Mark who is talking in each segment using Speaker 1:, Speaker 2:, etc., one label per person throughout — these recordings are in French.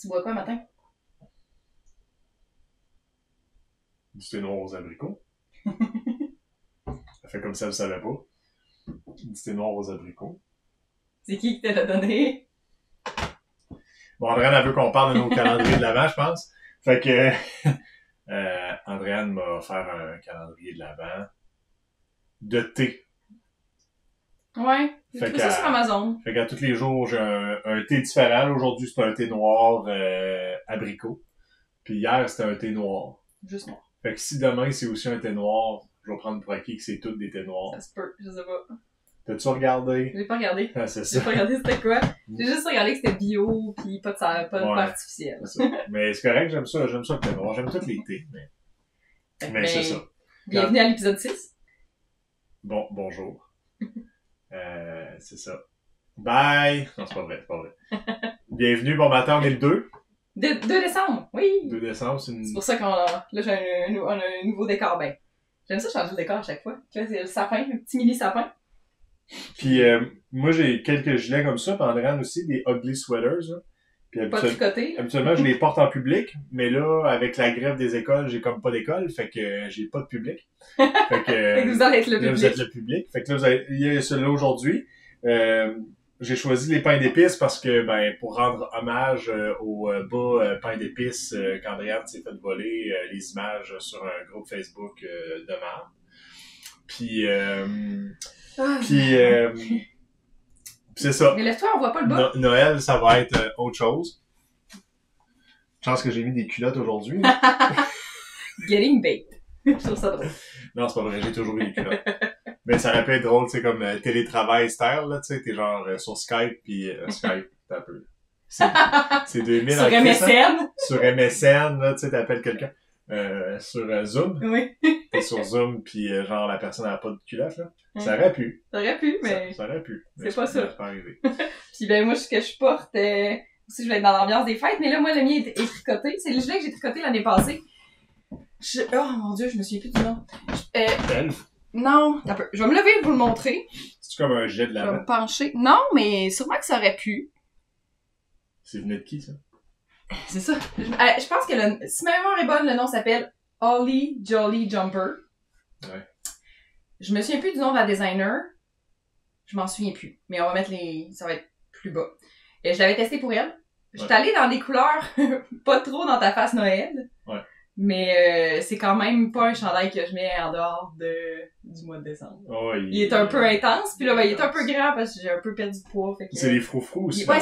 Speaker 1: Tu bois quoi matin?
Speaker 2: Du thé noir aux abricots. Ça fait comme ça, elle le savait pas. Du thé noir aux abricots.
Speaker 1: C'est qui te l'a donné?
Speaker 2: Bon, Andréane, elle veut qu'on parle de nos calendriers de l'Avent, je pense. Fait que Andréane m'a offert un calendrier de l'Avent de thé.
Speaker 1: Ouais, j'ai
Speaker 2: Fait
Speaker 1: trouvé ça sur Amazon.
Speaker 2: Fait qu'à tous les jours, j'ai un thé différent. Aujourd'hui, c'est un thé noir abricot. Puis hier, c'était un thé noir.
Speaker 1: Juste noir.
Speaker 2: Fait que si demain, c'est aussi un thé noir, je vais prendre pour acquis que c'est tous des thés noirs.
Speaker 1: Ça se peut, je sais pas.
Speaker 2: T'as-tu regardé?
Speaker 1: J'ai pas regardé.
Speaker 2: Ah, c'est
Speaker 1: J'ai
Speaker 2: ça.
Speaker 1: pas regardé c'était quoi. J'ai juste regardé que c'était bio pis pas de
Speaker 2: Ouais.
Speaker 1: artificiel.
Speaker 2: C'est ça. Mais c'est correct, j'aime ça le thé noir. J'aime tous les thés, mais c'est ça.
Speaker 1: Bienvenue à l'épisode 6.
Speaker 2: Bonjour. C'est ça. Bye! Non, c'est pas vrai. Bienvenue, bon matin, on est le 2.
Speaker 1: 2 décembre, oui!
Speaker 2: 2 décembre, c'est une...
Speaker 1: C'est pour ça qu'on a... Là, on a un nouveau décor, ben. J'aime ça changer le décor à chaque fois. Là, c'est le sapin, un petit mini sapin.
Speaker 2: Puis moi, j'ai quelques gilets comme ça, puis Andréane aussi, des ugly sweaters, là. Puis
Speaker 1: Pas tricoté.
Speaker 2: habituellement, je les porte en public, mais là, avec la grève des écoles, j'ai comme pas d'école, fait que j'ai pas de public. Fait que
Speaker 1: Vous allez être le
Speaker 2: là,
Speaker 1: public.
Speaker 2: vous êtes le public. Fait que là, il y a celui-là aujourd'hui. J'ai choisi les pains d'épices parce que, ben, pour rendre hommage au bas pain d'épices qu'Andréane s'est fait voler les images sur un groupe Facebook de marde. Puis, c'est ça.
Speaker 1: Mais laisse-toi, on voit pas le bas.
Speaker 2: Noël, ça va être autre chose. Je pense que j'ai mis des culottes aujourd'hui.
Speaker 1: Getting bait. Je trouve ça drôle.
Speaker 2: Non, c'est pas vrai, j'ai toujours eu des culottes. Mais ça aurait pu être drôle, tu sais, comme télétravail style, là, tu sais, t'es genre sur Skype, puis Skype, t'as un peu. C'est 2000
Speaker 1: Sur
Speaker 2: en Christ,
Speaker 1: MSN.
Speaker 2: hein? Sur MSN, là, tu sais, t'appelles quelqu'un. Sur Zoom.
Speaker 1: Oui.
Speaker 2: T'es sur Zoom, puis genre la personne n'a pas de culotte, là. Ça
Speaker 1: Ouais.
Speaker 2: aurait pu.
Speaker 1: Ça aurait pu, mais...
Speaker 2: Ça aurait pu. Mais
Speaker 1: C'est pas ça.
Speaker 2: pas arrivé.
Speaker 1: Puis ben moi, ce que je porte... aussi, je vais être dans l'ambiance des fêtes, mais là, moi, le mien est tricoté. C'est le gilet que j'ai tricoté l'année passée. Oh mon Dieu, je me souviens plus du nom.
Speaker 2: Elf.
Speaker 1: Non, un peu. Je vais me lever pour vous le montrer.
Speaker 2: C'est-tu comme un jet de
Speaker 1: Je vais
Speaker 2: l'avant?
Speaker 1: me pencher. Non, mais sûrement que ça aurait pu.
Speaker 2: C'est venu de qui, ça?
Speaker 1: C'est ça. Je pense que si ma mémoire est bonne, le nom s'appelle Holly Jolly Jumper.
Speaker 2: Ouais.
Speaker 1: Je me souviens plus du nom de la designer. Je m'en souviens plus. Mais on va mettre ça va être plus bas. Et je l'avais testé pour elle. J'étais allée dans des couleurs pas trop dans ta face Noël.
Speaker 2: Ouais.
Speaker 1: Mais c'est quand même pas un chandail que je mets en dehors du mois de décembre.
Speaker 2: Oh,
Speaker 1: Il est un peu intense, puis là, ben, il est un peu grand parce que j'ai un peu perdu de poids. Fait que...
Speaker 2: C'est les froufrous aussi.
Speaker 1: Ouais,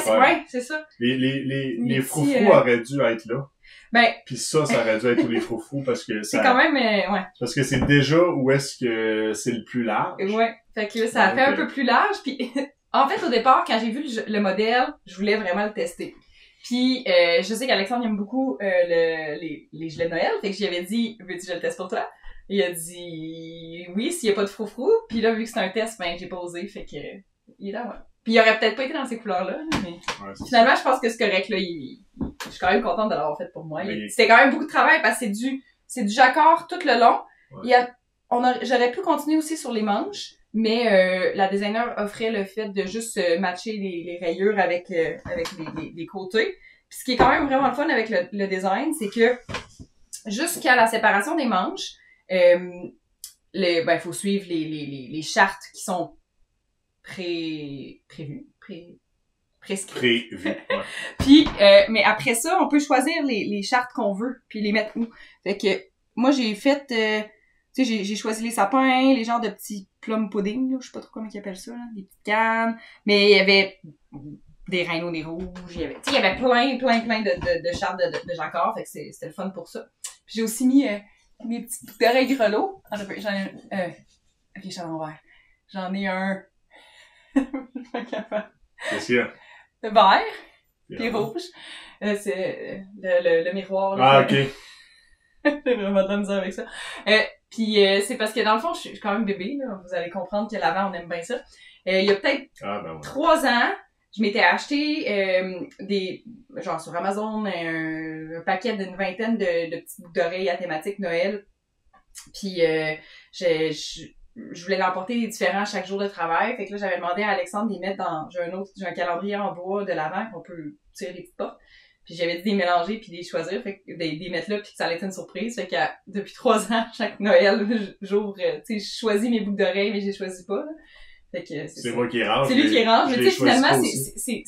Speaker 1: c'est ça.
Speaker 2: Les
Speaker 1: petits,
Speaker 2: froufrous auraient dû être là.
Speaker 1: Ben,
Speaker 2: Puis ça aurait dû être tous les froufrous parce que
Speaker 1: c'est quand même, ouais.
Speaker 2: Parce que c'est déjà où est-ce que c'est le plus large.
Speaker 1: Ouais. Fait que là, ça a fait un peu plus large, puis en fait, au départ, quand j'ai vu le modèle, je voulais vraiment le tester. Puis, je sais qu'Alexandre aime beaucoup les gilets de Noël, fait que j'y avais dit, veux-tu que je le teste pour toi? Il a dit oui, s'il y a pas de froufrou. Puis là, vu que c'est un test, ben j'ai pas osé, fait que il est là, ouais. Puis il aurait peut-être pas été dans ces couleurs-là, mais
Speaker 2: Ouais,
Speaker 1: finalement, je pense que c'est correct, là. Je suis quand même contente de l'avoir fait pour moi.
Speaker 2: Mais...
Speaker 1: C'était quand même beaucoup de travail parce que c'est du jacquard tout le long.
Speaker 2: Ouais.
Speaker 1: J'aurais pu continuer aussi sur les manches. Mais la designer offrait le fait de juste matcher les rayures avec les côtés. Puis ce qui est quand même vraiment le fun avec le design, c'est que jusqu'à la séparation des manches, faut suivre les chartes qui sont prescrites.
Speaker 2: Prévu. Ouais.
Speaker 1: Puis, mais après ça, on peut choisir les chartes qu'on veut, puis les mettre où. Fait que moi, j'ai fait... tu sais, j'ai choisi les sapins, les genres de petits plum pudding, là, je sais pas trop comment ils appellent ça, là, des petites cannes. Mais il y avait des rhinos, des rouges, il y avait plein de chartes de jacquard, fait que c'était le fun pour ça. Puis j'ai aussi mis mes petites boucles d'oreilles grelots. J'en ai ok, je suis à l'envers. J'en ai un... Je suis pas capable.
Speaker 2: Qu'est-ce qu'il y a?
Speaker 1: Vert, puis rouge. C'est le miroir. Là,
Speaker 2: ah, ok.
Speaker 1: J'ai vraiment de la misère avec ça. Puis c'est parce que dans le fond, je suis quand même bébé, là. Vous allez comprendre que l'avant, on aime bien ça. Il y a peut-être 3 ans, je m'étais acheté genre sur Amazon, un paquet d'une vingtaine de petites boucles d'oreilles à thématique Noël. Puis je voulais l'emporter différents chaque jour de travail. Fait que là, j'avais demandé à Alexandre d'y mettre j'ai un calendrier en bois de l'avant qu'on peut tirer les petites portes. Puis j'avais dit des mélanger puis des choisir, fait que des mettre là puis que ça allait être une surprise. Fait que depuis 3 ans, chaque Noël, j'ouvre, tu sais, je choisis mes boucles d'oreilles, mais je les choisis pas, là. Fait que c'est
Speaker 2: moi qui range.
Speaker 1: C'est lui qui range, mais tu sais, finalement,
Speaker 2: aussi.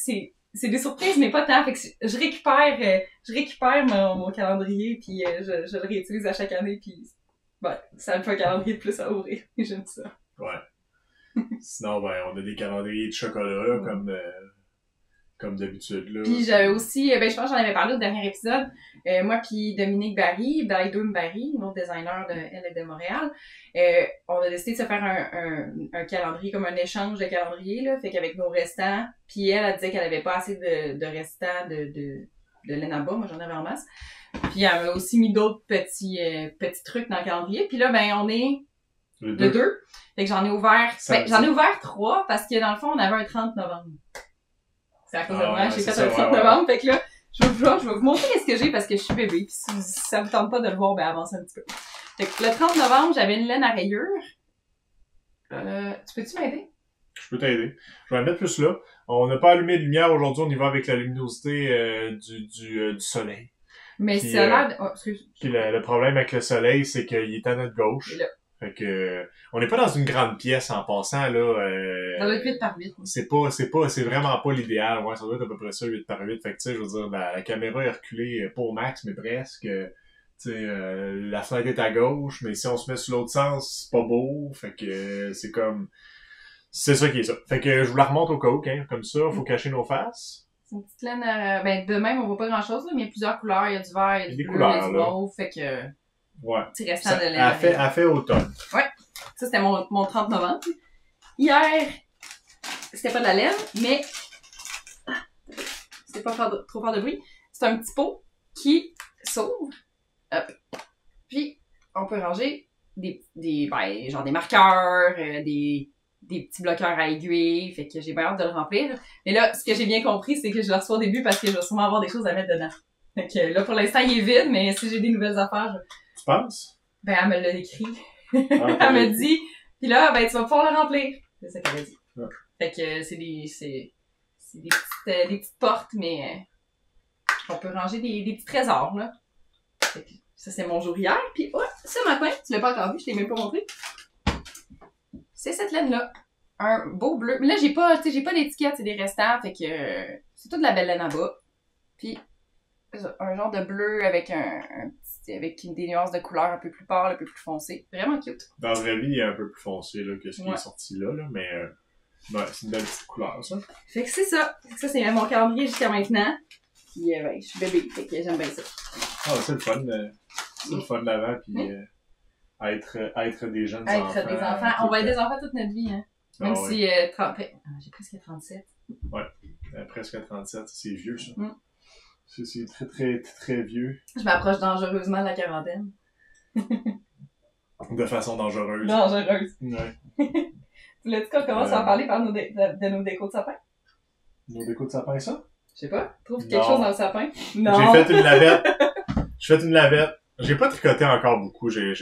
Speaker 1: c'est des surprises, mais pas tant. Fait que je récupère mon calendrier puis je le réutilise à chaque année puis ben, ça me fait un calendrier de plus à ouvrir. J'aime ça.
Speaker 2: Ouais. Sinon, ben, on a des calendriers de chocolat, là, comme d'habitude, là.
Speaker 1: Puis j'avais aussi, ben je pense que j'en avais parlé au dernier épisode, moi puis Dominique Barry, Daidoum Barry, une autre designer elle est de Montréal, on a décidé de se faire un calendrier, comme un échange de calendrier, là, fait qu'avec nos restants, puis elle disait qu'elle avait pas assez de restants de laine à bas, moi j'en avais en masse, puis elle m'a aussi mis d'autres petits trucs dans le calendrier, puis là, ben on est le 2. Fait que j'en ai ouvert 3 parce que dans le fond, on avait un 30 novembre. C'est à cause de moi, j'ai fait un 30 novembre, fait que là, je vais vous montrer ce que j'ai parce que je suis bébé, pis si ça vous tente pas de le voir, ben avancez un petit peu. Fait que le 30 novembre, j'avais une laine à rayures. Tu peux-tu m'aider?
Speaker 2: Je peux t'aider. Je vais la mettre plus là. On n'a pas allumé de lumière aujourd'hui, on y va avec la luminosité du soleil.
Speaker 1: Mais ça a l'air de... Oh, excuse.
Speaker 2: Puis le problème avec le soleil, c'est qu'il est à notre gauche. Fait que on n'est pas dans une grande pièce en passant là.
Speaker 1: Ça doit être 8 par 8.
Speaker 2: C'est vraiment pas l'idéal. Ouais, ça doit être à peu près ça, 8 par 8. Fait que tu sais, je veux dire, la caméra est reculée pas au max, mais presque. Tu sais, la fenêtre est à gauche, mais si on se met sur l'autre sens, c'est pas beau. Fait que c'est comme... C'est ça qui est ça. Fait que je vous la remonte au coke, hein, comme ça, faut cacher nos faces.
Speaker 1: C'est une petite laine, ben de même, on voit pas grand chose, là, mais il y a plusieurs couleurs, il y a du vert, il y a du bleu, il y a du mauve, fait que...
Speaker 2: Ouais.
Speaker 1: Petit restant de laine.
Speaker 2: Elle fait automne.
Speaker 1: Ouais. Ça, c'était mon 30 novembre. Hier, c'était pas de la laine, mais... c'était pas trop fort de bruit. C'est un petit pot qui s'ouvre. Hop. Puis, on peut ranger genre des marqueurs, des petits bloqueurs à aiguilles. Fait que j'ai bien hâte de le remplir. Mais là, ce que j'ai bien compris, c'est que je le reçois au début parce que je vais sûrement avoir des choses à mettre dedans. Fait que là, pour l'instant, il est vide, mais si j'ai des nouvelles affaires,
Speaker 2: Tu penses?
Speaker 1: Ben, elle me l'a écrit. Elle me dit, pis là, ben, tu vas pouvoir le remplir. C'est ça qu'elle a dit. Ouais. Fait que c'est des petites portes, mais on peut ranger des petits trésors, là. Fait que ça, c'est mon jour hier. Puis, ce matin, tu l'as pas encore vu, je t'ai même pas montré. C'est cette laine-là. Un beau bleu. Mais là, j'ai pas d'étiquette, c'est des restants, fait que c'est toute de la belle laine en bas. Puis, un genre de bleu avec avec des nuances de couleur un peu plus pâles, un peu plus foncées. Vraiment cute.
Speaker 2: Dans la vraie vie, il est un peu plus foncé là, que ce qui est sorti là, mais ouais, c'est une belle petite couleur, ça.
Speaker 1: Fait que c'est ça. Fait que ça, c'est mon calendrier jusqu'à maintenant. Puis ben, je suis bébé, fait que j'aime bien ça.
Speaker 2: Ah, c'est le fun. C'est le fun d'avant, puis être des jeunes enfants.
Speaker 1: Être des enfants. On va être des enfants toute notre vie, hein. Même si j'ai presque 37.
Speaker 2: Ouais, presque 37, c'est vieux, ça. C'est très, très, très vieux.
Speaker 1: Je m'approche dangereusement de la quarantaine.
Speaker 2: De façon dangereuse.
Speaker 1: Dangereuse.
Speaker 2: Ouais.
Speaker 1: Tu voulais-tu qu'on commence à en parler par de nos décos de sapin?
Speaker 2: Nos décos de sapin, ça?
Speaker 1: Je sais pas. Trouve quelque chose dans le sapin? Non.
Speaker 2: J'ai fait une lavette. J'ai pas tricoté encore beaucoup. J'ai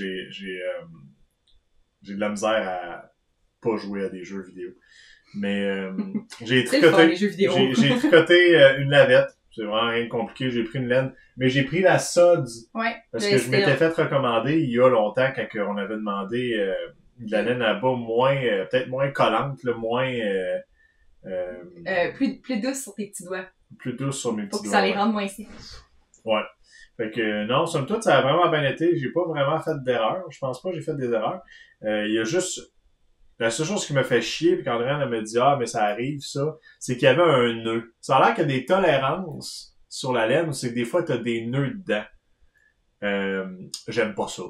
Speaker 2: de la misère à pas jouer à des jeux vidéo. Mais j'ai tricoté. J'ai tricoté une lavette. C'est vraiment rien de compliqué. J'ai pris une laine. Mais j'ai pris la sode.
Speaker 1: Ouais.
Speaker 2: Parce que je m'étais fait recommander il y a longtemps quand on avait demandé de la laine à bas peut-être moins collante, là, moins...
Speaker 1: plus douce sur tes petits doigts.
Speaker 2: Plus douce sur mes petits doigts.
Speaker 1: Pour que ça les rende moins sèches.
Speaker 2: Ouais. Fait que non, somme toute, ça a vraiment bien été. J'ai pas vraiment fait d'erreurs. Je pense pas que j'ai fait des erreurs. Il y a juste... La seule chose qui me fait chier, puis quand Andréane me dit « Ah, mais ça arrive, ça », c'est qu'il y avait un nœud. Ça a l'air qu'il y a des tolérances sur la laine, c'est que des fois, t'as des nœuds dedans. J'aime pas ça.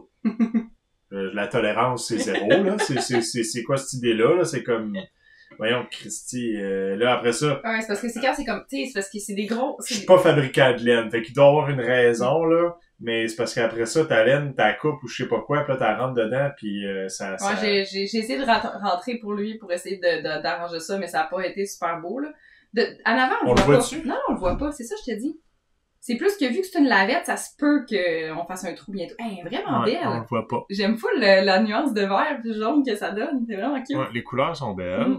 Speaker 2: La tolérance, c'est 0, là. C'est quoi cette idée-là, là? C'est comme... Voyons, Christy, là, après ça...
Speaker 1: Ouais, c'est parce que c'est quand c'est comme... Tu sais, c'est parce que c'est des gros...
Speaker 2: Je suis pas fabricant de laine, fait qu'il doit y avoir une raison, là. Mais c'est parce qu'après ça, ta laine, ta coupe ou je sais pas quoi, pis là, t'as rentres dedans, puis ça...
Speaker 1: Ouais, j'ai essayé de rentrer pour lui, pour essayer d'arranger ça, mais ça a pas été super beau, là. En avant, on le voit pas. Non, on le voit pas, c'est ça, je te dis. C'est plus que vu que c'est une lavette, ça se peut qu'on fasse un trou bientôt. Elle est vraiment belle.
Speaker 2: On le voit pas.
Speaker 1: J'aime full la nuance de vert et jaune que ça donne. C'est vraiment cute.
Speaker 2: Ouais, les couleurs sont belles.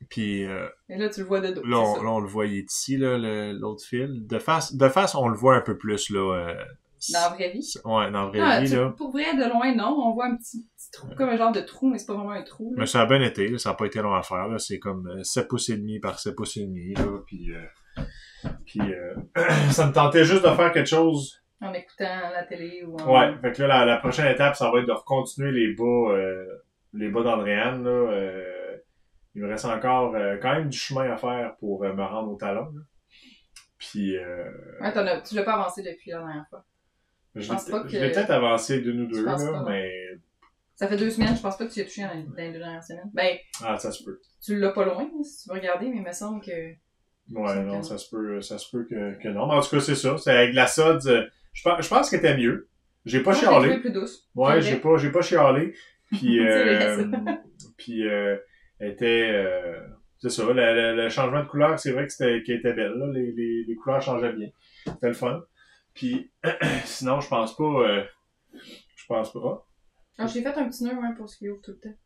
Speaker 2: Puis
Speaker 1: Mais là, tu le vois de dos.
Speaker 2: là, on le voit, il est ici, là, l'autre fil. De face, on le voit un peu plus, là.
Speaker 1: Dans la vraie vie?
Speaker 2: Ouais, dans la vraie vie, là.
Speaker 1: Pour vrai, de loin, non. On voit un petit trou, comme un genre de trou, mais c'est pas vraiment un trou. Là.
Speaker 2: Mais ça a bien été, là, ça a pas été long à faire, là. C'est comme 7 pouces et demi par 7 pouces et demi, là. Puis ça me tentait juste de faire quelque chose.
Speaker 1: En écoutant la télé ou en...
Speaker 2: Ouais, fait que là, la prochaine étape, ça va être de continuer les bas d'Andréane, là. Il me reste encore quand même du chemin à faire pour me rendre au talon, là. Puis
Speaker 1: Ouais, tu l'as pas avancé depuis la dernière fois.
Speaker 2: je l'ai peut-être avancé d'une ou deux, là,
Speaker 1: pas,
Speaker 2: mais...
Speaker 1: Ça fait 2 semaines, je pense pas que tu y as touché dans les 2 dernières semaines. Ben,
Speaker 2: ça se peut.
Speaker 1: tu l'as pas loin, si tu veux regarder, mais il me semble que...
Speaker 2: Ouais, non, ça se peut que non. Mais en tout cas, c'est ça. C'est avec la sod, je pense qu'elle était mieux. J'ai pas chialé.
Speaker 1: Plus douce.
Speaker 2: Ouais, j'ai pas chialé. Puis, puis elle était, c'est ça, le changement de couleur, c'est vrai qu'elle était belle, là. Les couleurs changeaient bien. C'était le fun. Puis, sinon, je pense pas,
Speaker 1: Alors, j'ai fait un petit nœud, pour ce qui ouvre tout le temps.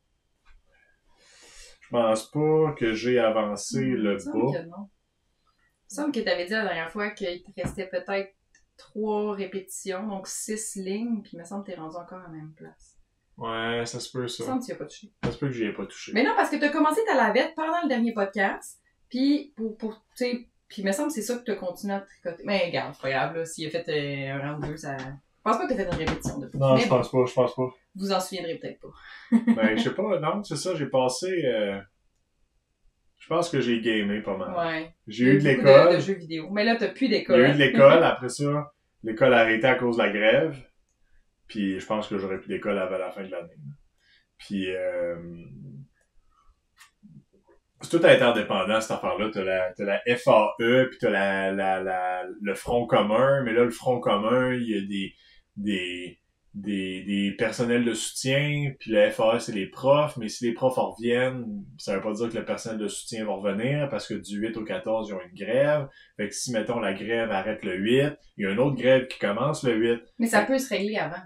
Speaker 2: Je pense pas que j'ai avancé le bas.
Speaker 1: Il me semble que tu avais dit la dernière fois qu'il te restait peut-être 3 répétitions, donc 6 lignes, puis il me semble que t'es rendu encore à la même place.
Speaker 2: Ouais, ça se peut, ça.
Speaker 1: Il me semble que tu n'y as pas touché.
Speaker 2: Ça se peut que j'y ai pas touché.
Speaker 1: Mais non, parce que tu as commencé ta lavette pendant le dernier podcast, puis tu sais, puis il me semble que c'est ça que tu as continué à tricoter. Mais regarde, c'est pas grave, là, s'il a fait un round 2, ça... Je pense pas que tu as fait une répétition de plus.
Speaker 2: Non, je pense pas.
Speaker 1: Vous en souviendrez peut-être pas.
Speaker 2: Ben, je sais pas, non, c'est ça, j'ai passé... Je pense que j'ai gamé pas mal.
Speaker 1: Ouais.
Speaker 2: J'ai eu de l'école.
Speaker 1: De jeux vidéo. Mais là, t'as plus d'école.
Speaker 2: Il y a eu de l'école, après ça, l'école a arrêté à cause de la grève. Puis je pense que j'aurais plus d'école avant la fin de l'année. Puis c'est tout interdépendant, cette affaire-là. T'as la FAE, puis t'as le Front commun. Mais là, le Front commun, il y a des personnels de soutien, puis le FAE, c'est les profs, mais si les profs reviennent, ça veut pas dire que le personnel de soutien va revenir, parce que du 8 au 14, ils ont une grève. Fait que si, mettons, la grève arrête le 8, il y a une autre grève qui commence le 8.
Speaker 1: Mais ça peut se régler avant.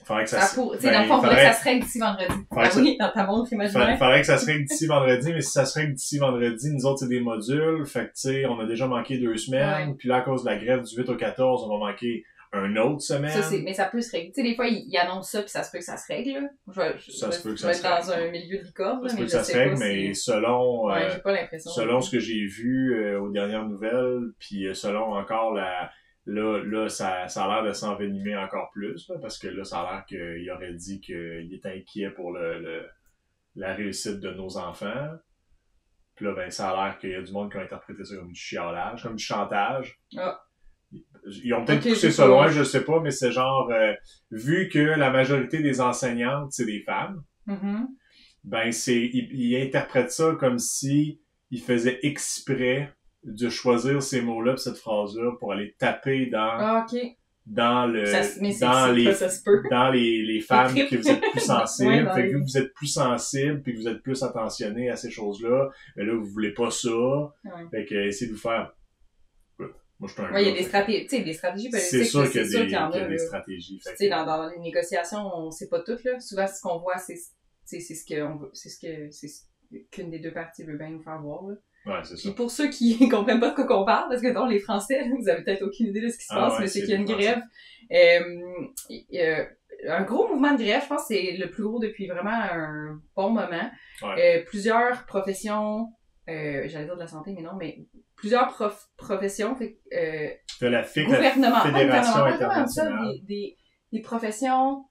Speaker 2: Faudrait que ça
Speaker 1: dans le fond, faudrait que ça se règle d'ici vendredi. Oui, dans ta montre imaginaire.
Speaker 2: Faudrait que ça se règle d'ici vendredi, mais si ça se règle d'ici vendredi, nous autres, c'est des modules. Fait que, tu sais, on a déjà manqué 2 semaines. Ouais. Puis là, à cause de la grève du 8 au 14, on va manquer une autre semaine.
Speaker 1: Mais ça peut se régler. Tu sais, des fois, ils annoncent ça, puis ça se peut que ça se règle. Ça se peut que ça se règle. Dans un milieu de licorne.
Speaker 2: Ça se peut que ça se règle, mais selon,
Speaker 1: j'ai pas l'impression.
Speaker 2: Selon ce que j'ai vu aux dernières nouvelles, puis selon encore Là, ça a l'air de s'envenimer encore plus, là, parce que là, ça a l'air qu'il aurait dit qu'il était inquiet pour la réussite de nos enfants. Puis là, ben, ça a l'air qu'il y a du monde qui a interprété ça comme du chiolage, comme du chantage.
Speaker 1: Ah.
Speaker 2: Ils ont peut-être poussé ça loin, je sais pas, mais c'est genre, vu que la majorité des enseignantes, c'est des femmes, ben, ils interprètent ça comme si ils faisaient exprès de choisir ces mots-là pis cette phrase-là pour aller taper dans les femmes que vous êtes plus sensibles. Fait que vu que vous êtes plus sensibles puis que vous êtes plus attentionnés à ces choses-là, ben là, vous voulez pas ça. Ouais. Fait que essayez de vous faire... Moi, je suis un gars,
Speaker 1: il y a des stratégies, tu sais, des stratégies politiques.
Speaker 2: C'est sûr qu'il y a des stratégies.
Speaker 1: Tu sais, dans les négociations, on sait pas tout, là. Souvent, ce qu'on voit, c'est ce qu'on veut, c'est qu'une des deux parties veut bien nous faire voir, là.
Speaker 2: Ouais, c'est ça.
Speaker 1: Puis pour ceux qui comprennent pas de quoi qu'on parle, parce que non, les Français, vous avez peut-être aucune idée de ce qui se passe, mais c'est qu'il y a une grève. Un gros mouvement de grève, je pense que c'est le plus gros depuis vraiment un bon moment. Ouais. Plusieurs professions, j'allais dire de la santé, mais non, mais plusieurs professions,
Speaker 2: de la Fédération internationale.
Speaker 1: Des professions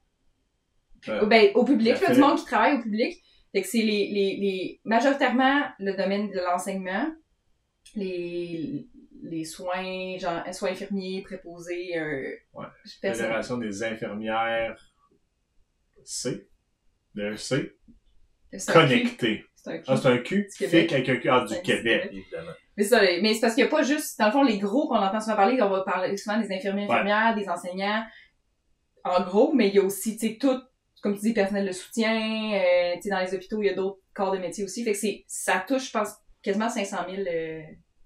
Speaker 1: au public, là, du monde qui travaille au public. Fait que c'est majoritairement le domaine de l'enseignement, les soins, genre soins infirmiers, préposés,
Speaker 2: Fédération des infirmières C. Connecté. C'est un Q. FIC avec un Q. Du Québec, évidemment.
Speaker 1: Mais c'est parce qu'il n'y a pas juste, dans le fond, les gros qu'on entend souvent parler, on va parler souvent des infirmières, des enseignants, en gros, mais il y a aussi, tu sais, tout, comme tu dis, personnel de soutien, tu sais, dans les hôpitaux, il y a d'autres corps de métier aussi. Fait que ça touche, je pense, quasiment 500 000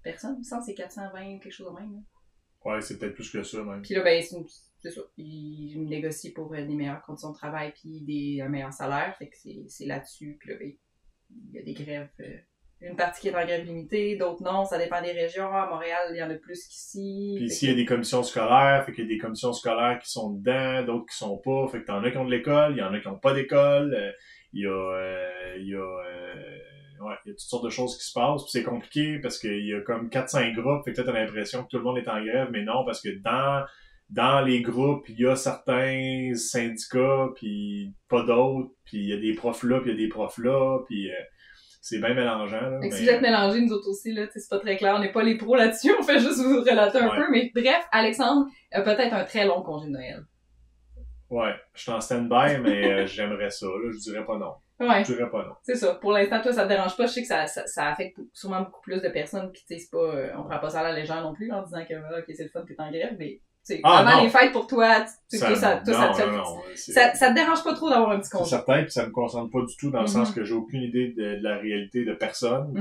Speaker 1: personnes. Il me semble que c'est 420 quelque chose de même. Là.
Speaker 2: Ouais, c'est peut-être plus que ça, même.
Speaker 1: Puis là, ben, c'est ça. Ils négocient pour des meilleures conditions de travail puis un meilleur salaire. Fait que c'est là-dessus. Puis là, ben, il y a des grèves une partie qui est en grève limitée, d'autres non, ça dépend des régions. À Montréal, il y en a plus qu'ici.
Speaker 2: Puis ici, il y a des commissions scolaires, fait qu'il y a des commissions scolaires qui sont dedans, d'autres qui sont pas, fait que t'en as qui ont de l'école, il y en a qui ont pas d'école, ouais, il y a toutes sortes de choses qui se passent, puis c'est compliqué parce qu'il y a comme 4-5 groupes, fait que t'as l'impression que tout le monde est en grève, mais non, parce que dans les groupes, il y a certains syndicats, puis pas d'autres, puis il y a des profs là, puis il y a des profs là, puis c'est bien mélangeant. Là,
Speaker 1: si vous êtes mélangés, nous autres aussi, là, c'est pas très clair, on n'est pas les pros là-dessus, on fait juste vous relater un peu, mais bref, Alexandre a peut-être un très long congé de Noël.
Speaker 2: Ouais, je suis en stand-by, mais j'aimerais ça, là, je dirais pas non.
Speaker 1: Ouais.
Speaker 2: Je dirais pas non.
Speaker 1: C'est ça. Pour l'instant, toi, ça te dérange pas. Je sais que ça affecte sûrement beaucoup plus de personnes, pis tu sais, c'est pas, on prend pas ça à la légère non plus, en disant que, ok, c'est le fun, t'es en grève, mais, tu sais, avant
Speaker 2: non.
Speaker 1: les fêtes pour toi, ça te dérange pas trop d'avoir un petit congé.
Speaker 2: C'est certain, pis ça me concerne pas du tout dans le sens que j'ai aucune idée de la réalité de personne,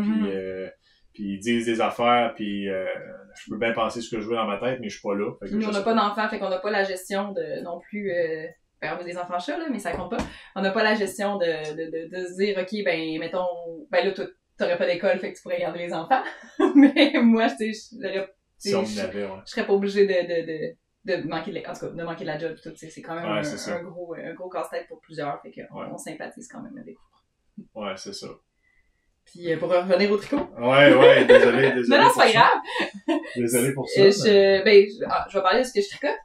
Speaker 2: puis ils disent des affaires, puis je peux bien penser ce que je veux dans ma tête, mais je suis pas là.
Speaker 1: Nous, on n'a pas d'enfants, fait qu'on n'a pas la gestion de non plus. Ben, on a des enfants chats, là, mais ça compte pas. On n'a pas la gestion de se dire, ok, ben, mettons, ben là, t'aurais pas d'école, fait que tu pourrais garder les enfants. Mais moi, tu sais, je serais pas obligée de manquer en tout cas, de manquer de la job et tout, c'est quand même un gros casse-tête pour plusieurs, fait qu'on sympathise quand même avec vous.
Speaker 2: Ouais, c'est ça.
Speaker 1: Puis pour revenir au tricot.
Speaker 2: Ouais, désolé.
Speaker 1: Non, c'est pas grave.
Speaker 2: Désolé pour ça.
Speaker 1: Je vais parler de ce que je tricote.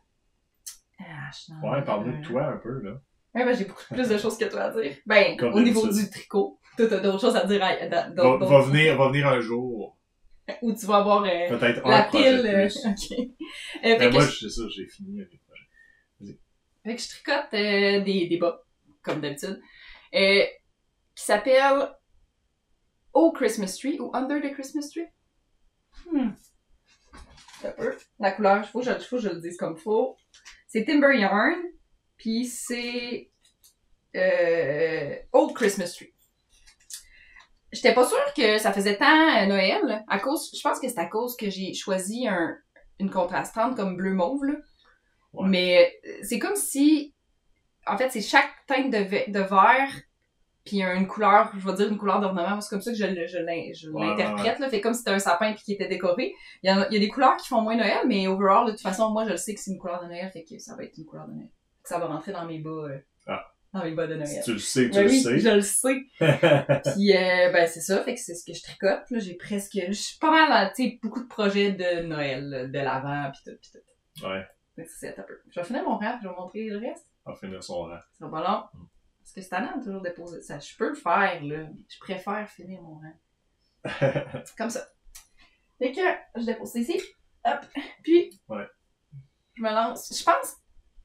Speaker 2: Ouais, parle-nous de toi un peu, là.
Speaker 1: Ouais, ben j'ai beaucoup plus de choses que toi à dire. Ben, comme au niveau du tricot. Toi, t'as d'autres choses à dire.
Speaker 2: Va venir un jour.
Speaker 1: Où tu vas avoir
Speaker 2: peut-être
Speaker 1: la
Speaker 2: un projet
Speaker 1: pile.
Speaker 2: plus.
Speaker 1: Ok.
Speaker 2: Ben moi, c'est ça, j'ai fini avec les projets. Vas-y.
Speaker 1: Fait que je tricote des bas, comme d'habitude, qui s'appellent Oh Christmas Tree ou Under the Christmas Tree. Un peu. La couleur, faut que je le dise comme faut. C'est Timber Yarn, puis c'est Old Christmas Tree. J'étais pas sûre que ça faisait tant Noël, à cause, je pense que c'est à cause que j'ai choisi une contrastante comme bleu mauve, là. Ouais. Mais c'est comme si, en fait, c'est chaque teinte de vert, puis une couleur, je vais dire une couleur d'ornement, c'est comme ça que je l'interprète, là. Fait comme si c'était un sapin puis qui était décoré. Il y a des couleurs qui font moins Noël, mais overall, de toute façon, moi, je le sais que c'est une couleur de Noël, fait que ça va être une couleur de Noël. Ça va rentrer dans mes bas, dans mes bas de Noël.
Speaker 2: Si tu le sais, tu le sais.
Speaker 1: Je le sais. Puis, ben, c'est ça, fait que c'est ce que je tricote, là. Je suis pas mal, tu sais, beaucoup de projets de Noël, de l'avant, pis tout.
Speaker 2: Ouais.
Speaker 1: Donc, c'est un peu. Je vais finir mon rang, je vais vous montrer le reste.
Speaker 2: On va finir son rang.
Speaker 1: Ça va pas long. Parce que c'est tannant de toujours déposer ça. Je peux le faire, là. Je préfère finir mon rang. Comme ça. Fait que, je dépose ça ici. Hop. Puis, je me lance. Je pense,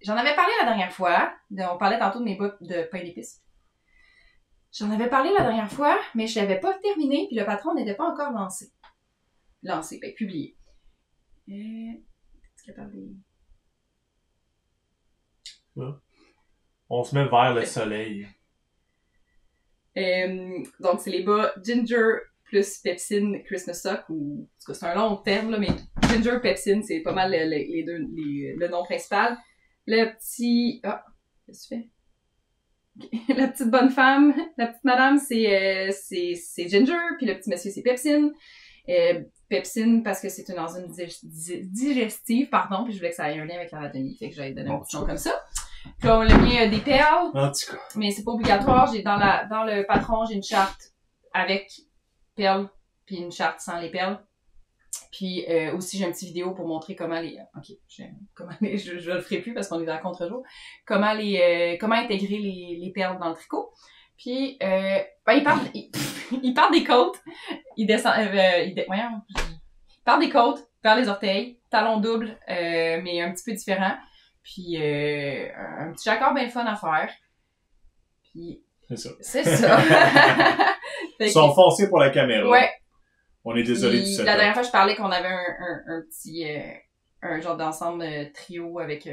Speaker 1: j'en avais parlé la dernière fois. On parlait tantôt de mes bas de pain d'épices. J'en avais parlé la dernière fois, mais je l'avais pas terminé, puis le patron n'était pas encore lancé. Ben, publié. Est-ce qu'il y a des...
Speaker 2: On se met vers le soleil.
Speaker 1: Donc, c'est les bas Ginger plus Pepsin Christmas Sock, ou en tout cas, c'est un long terme, là, mais Ginger Pepsin, c'est pas mal les deux, le nom principal. Le petit... Ah, qu'est-ce que tu fais? La petite bonne femme, la petite madame, c'est Ginger, puis le petit monsieur, c'est Pepsin. Pepsin, parce que c'est une enzyme digestive, pardon, puis je voulais que ça ait un lien avec la ratonie, fait que j'allais donner un petit nom comme ça. Puis on a mis des perles,
Speaker 2: en tout cas.
Speaker 1: Mais c'est pas obligatoire. J'ai dans le patron, j'ai une charte avec perles, puis une charte sans les perles. Puis aussi j'ai une petite vidéo pour montrer comment je le ferai plus parce qu'on est dans le contre-jour. Comment intégrer les perles dans le tricot. Puis il part des côtes, il descend, il part des côtes vers les orteils, talon double, mais un petit peu différent. Puis un petit jacquard bien fun à faire. Puis c'est ça.
Speaker 2: Ils sont foncés pour la caméra.
Speaker 1: Ouais.
Speaker 2: On est désolé du setup.
Speaker 1: La dernière fois, je parlais qu'on avait un petit un genre d'ensemble trio avec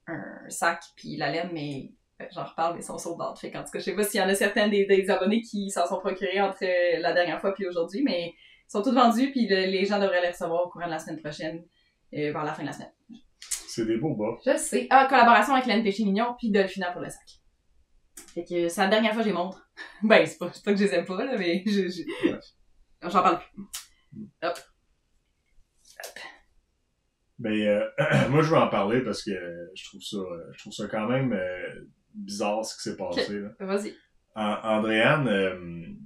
Speaker 1: un sac puis la laine, mais j'en reparle, mais ils sont sold out. Fait qu'en tout cas, je sais pas s'il y en a certains des abonnés qui s'en sont procurés entre la dernière fois puis aujourd'hui, mais ils sont tous vendus puis les gens devraient les recevoir au courant de la semaine prochaine, vers la fin de la semaine.
Speaker 2: C'est des beaux bas.
Speaker 1: Je sais. Ah, collaboration avec Laine Péché Mignon puis Delphina pour le sac. Fait que c'est la dernière fois que je les montre. Ben, c'est pas que je les aime pas, là, mais J'en parle plus. Hop.
Speaker 2: Mais moi, je veux en parler parce que je trouve ça quand même bizarre ce qui s'est passé. Là.
Speaker 1: Vas-y.
Speaker 2: Andréane,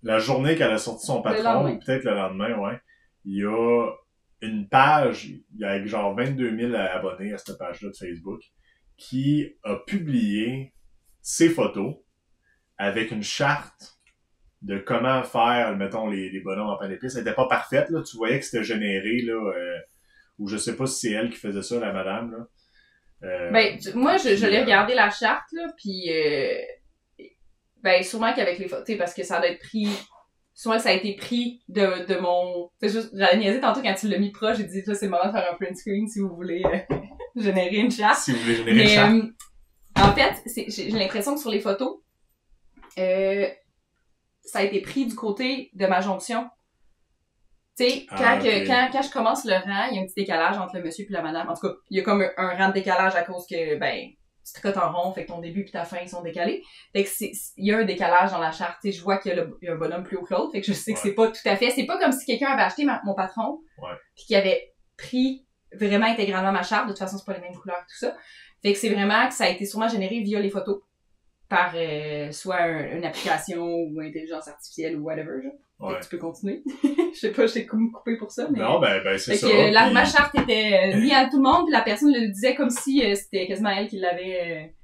Speaker 2: la journée qu'elle a sorti son patron, ou peut-être le lendemain, ouais, il y a une page, il y a genre 22 000 abonnés à cette page-là de Facebook, qui a publié ses photos avec une charte de comment faire, mettons, les bonhommes en pain d'épices. Elle était pas parfaite, là. Tu voyais que c'était généré, là, ou je sais pas si c'est elle qui faisait ça, la madame, là.
Speaker 1: Ben, moi, je l'ai regardé la charte, là, pis ben, sûrement qu'avec les photos, parce que ça doit être pris, sûrement que ça a été pris de mon, c'est juste, j'avais niaisé tantôt quand tu l'as mis proche, j'ai dit, là, c'est le moment de faire un print screen si vous voulez générer une charte.
Speaker 2: Si vous voulez générer une charte.
Speaker 1: En fait, j'ai l'impression que sur les photos, ça a été pris du côté de ma jonction. Tu sais, quand je commence le rang, il y a un petit décalage entre le monsieur et la madame. En tout cas, il y a comme un rang de décalage à cause que, ben, tu tricotes en rond, fait que ton début et ta fin, ils sont décalés. Fait que il y a un décalage dans la charte. Tu sais, je vois qu'il y a un bonhomme plus haut que l'autre, fait que je sais que c'est pas tout à fait. C'est pas comme si quelqu'un avait acheté mon patron, puis qu'il avait pris vraiment intégralement ma charte. De toute façon, c'est pas les mêmes couleurs, tout ça. Fait que c'est vraiment que ça a été sûrement généré via les photos. Par soit une application ou intelligence artificielle ou whatever, genre. Ouais. Tu peux continuer. Je sais pas, je t'ai coupé pour ça, mais...
Speaker 2: Non, ben c'est ça.
Speaker 1: Que ma charte était mise à tout le monde, puis la personne le disait comme si c'était quasiment elle qui l'avait